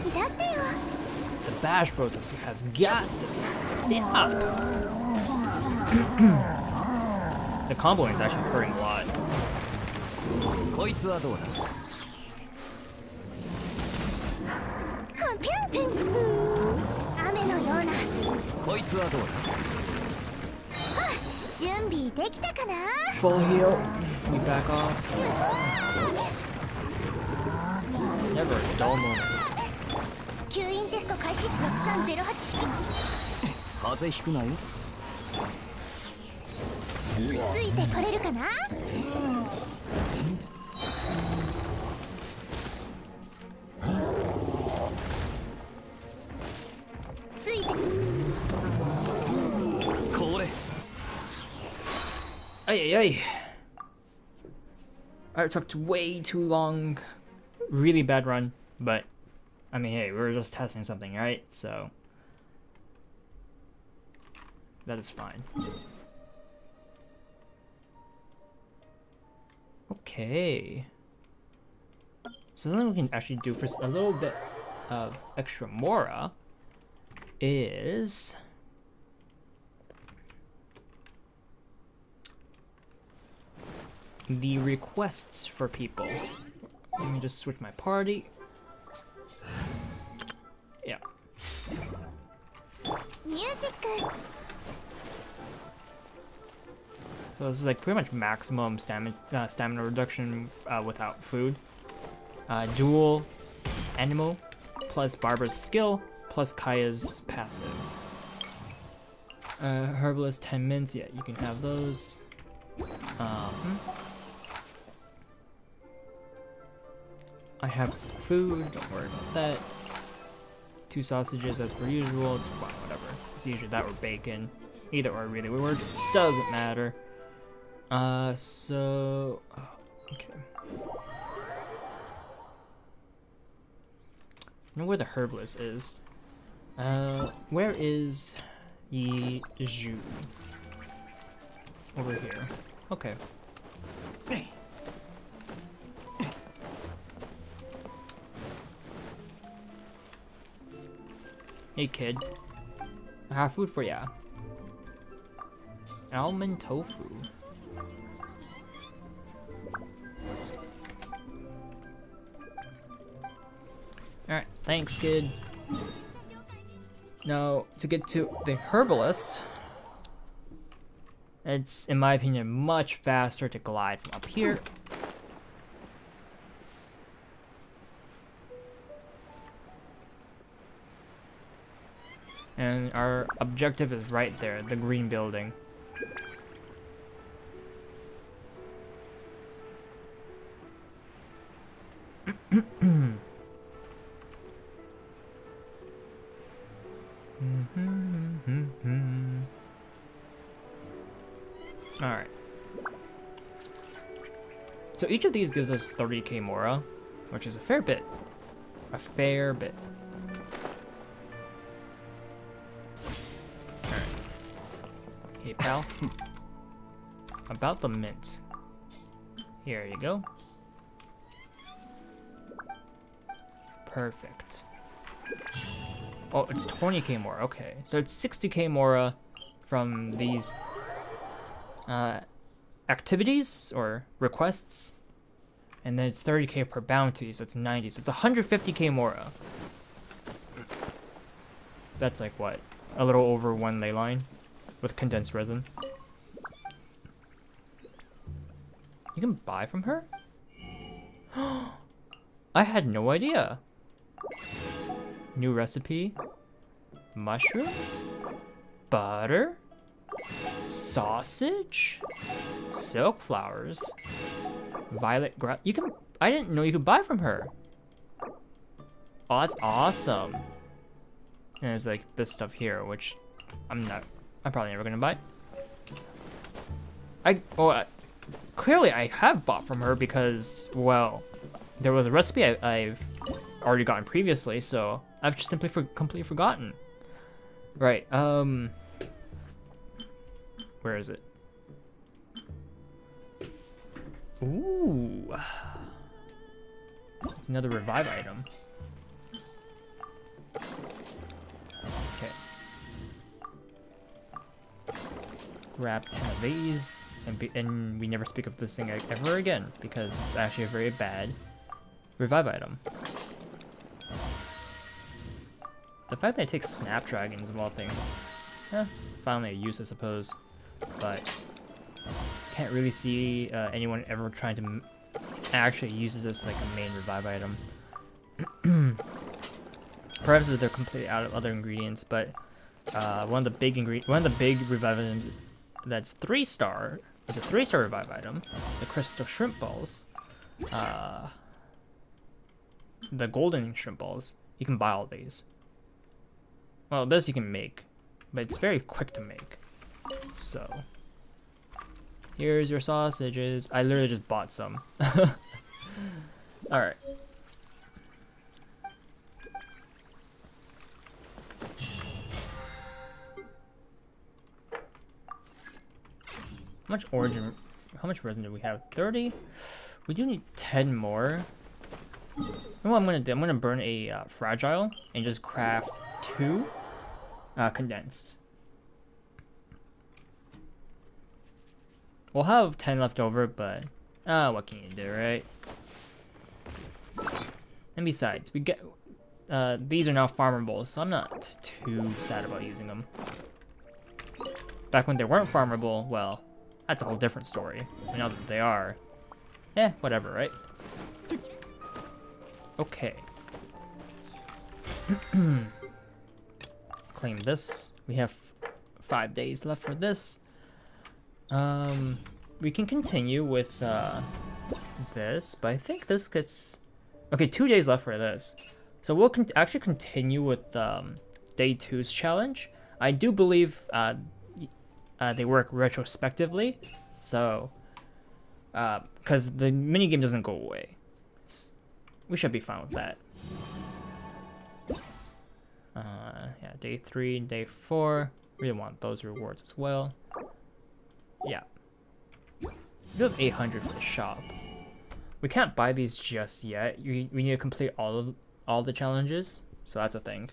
気出してよ The Bash Bros has got to stop. The comboing is actually hurting a lot. こいつはどうだ。コンテン雨のようなこいつはどうだ。準備できたかな Full heal. We back off. Of course. Never a dull moment. 吸引テスト開始6308式風邪ひくなよ。ついてこれるかなついてこれ Ay, ay, ay. I took way too long. Really bad run, but I mean, hey, we were just testing something, right? So that is fine. Okay. So something we can actually do for a little bit of extra Mora is the requests for people. Let me just switch my party. Yeah. ミュージック So this is like pretty much maximum stamina reduction without food. Dual animal plus Barbara's skill plus Kaya's passive. Herbalist 10 mints. Yeah, you can have those. I have food. Don't worry about that. 2 sausages as per usual. It's fine, whatever. It's usually that or bacon. Either or really works. Doesn't matter. So okay. I know where the herbalist is. Where is Yiju? Over here. Okay. Hey kid, I have food for ya. Almond tofu. Alright, thanks kid. Now, to get to the herbalist, it's, in my opinion, much faster to glide from up here. And our objective is right there, the green building. Alright. So each of these gives us 30k Mora, which is a fair bit. A fair bit. Alright. Hey pal. About the mint. Here you go. Perfect. Oh, it's 20k Mora, okay. So it's 60k Mora from these activities or requests, and then it's 30k per bounty, so it's 90, so it's 150k Mora. That's like what, a little over 1 ley line with condensed resin. You can buy from her? I had no idea. New recipe, mushrooms, butter, sausage, silk flowers, violet grass. You can, I didn't know you could buy from her. Oh, that's awesome. And there's like this stuff here, which I'm probably never gonna buy. Clearly I have bought from her because, well, there was a recipe I've already gotten previously, so I've just simply completely forgotten. Right, where is it? Ooh. It's another revive item. grab 10 of these, and we never speak of this thing ever again, because it's actually a very bad revive item. The fact that it takes snapdragons of all things, finally a use, I suppose, but can't really see anyone ever trying to actually use this like a main revive item. Perhaps they're completely out of other ingredients, but one of the big revive items that's 3-star, it's a 3-star revive item, the crystal shrimp balls, the golden shrimp balls. You can buy all these. Well, this you can make, but it's very quick to make. So here's your sausages. I literally just bought some. All right. How much resin do we have? 30? We do need 10 more. And what I'm gonna do, I'm gonna burn a fragile and just craft 2 condensed. We'll have 10 left over, but what can you do, right? And besides, we get these are now farmable, so I'm not too sad about using them. Back when they weren't farmable, well, that's a whole different story. And now that they are, whatever, right? Okay. Claim this. We have 5 days left for this. We can continue with this, but I think this gets... Okay, 2 days left for this. So we'll actually continue with day 2's challenge. I do believe they work retrospectively, so because the minigame doesn't go away. We should be fine with that. Yeah, day 3 and day 4. Really want those rewards as well. Yeah. We do have 800 for the shop. We can't buy these just yet. We need to complete all the challenges, so that's a thing.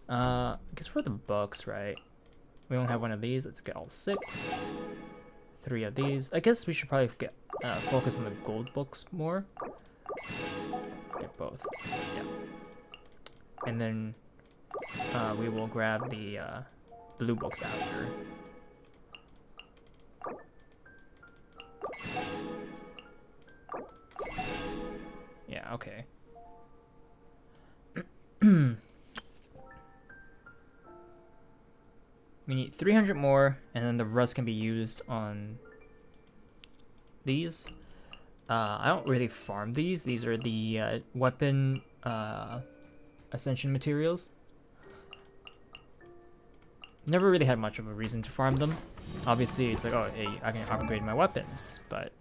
I guess for the books, right? We only have 1 of these. Let's get all 6. 3 of these. I guess we should probably get focus on the gold books more. Get both. Yeah. And then we will grab the blue books after. Yeah, okay. We need 300 more, and then the rest can be used on these. I don't really farm these. These are the weapon ascension materials. Never really had much of a reason to farm them. Obviously, it's like, oh, hey, I can upgrade my weapons, but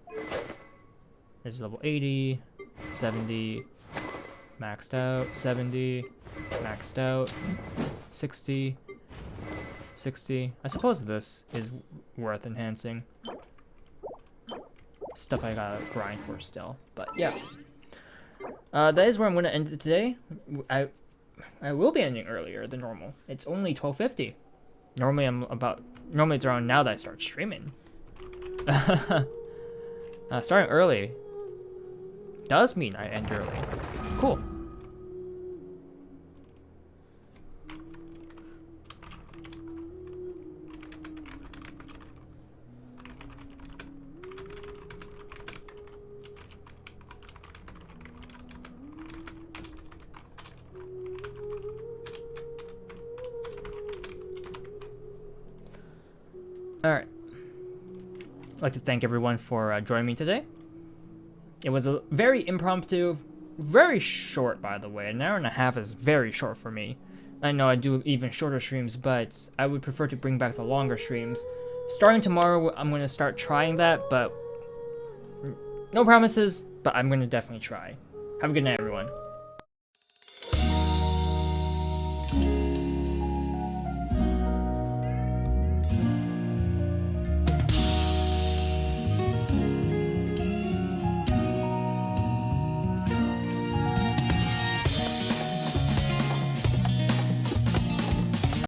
this is level 80, 70, maxed out, 70, maxed out, 60, 60. I suppose this is worth enhancing. Stuff I gotta grind for still, but yeah. That is where I'm gonna end it today. I will be ending earlier than normal. It's only 12:50. Normally it's around now that I start streaming. Starting early does mean I end early. Cool. Alright. I'd like to thank everyone for joining me today. It was a very impromptu, very short, by the way. An hour and a half is very short for me. I know I do even shorter streams, but I would prefer to bring back the longer streams. Starting tomorrow, I'm going to start trying that, but no promises, but I'm going to definitely try. Have a good night, everyone.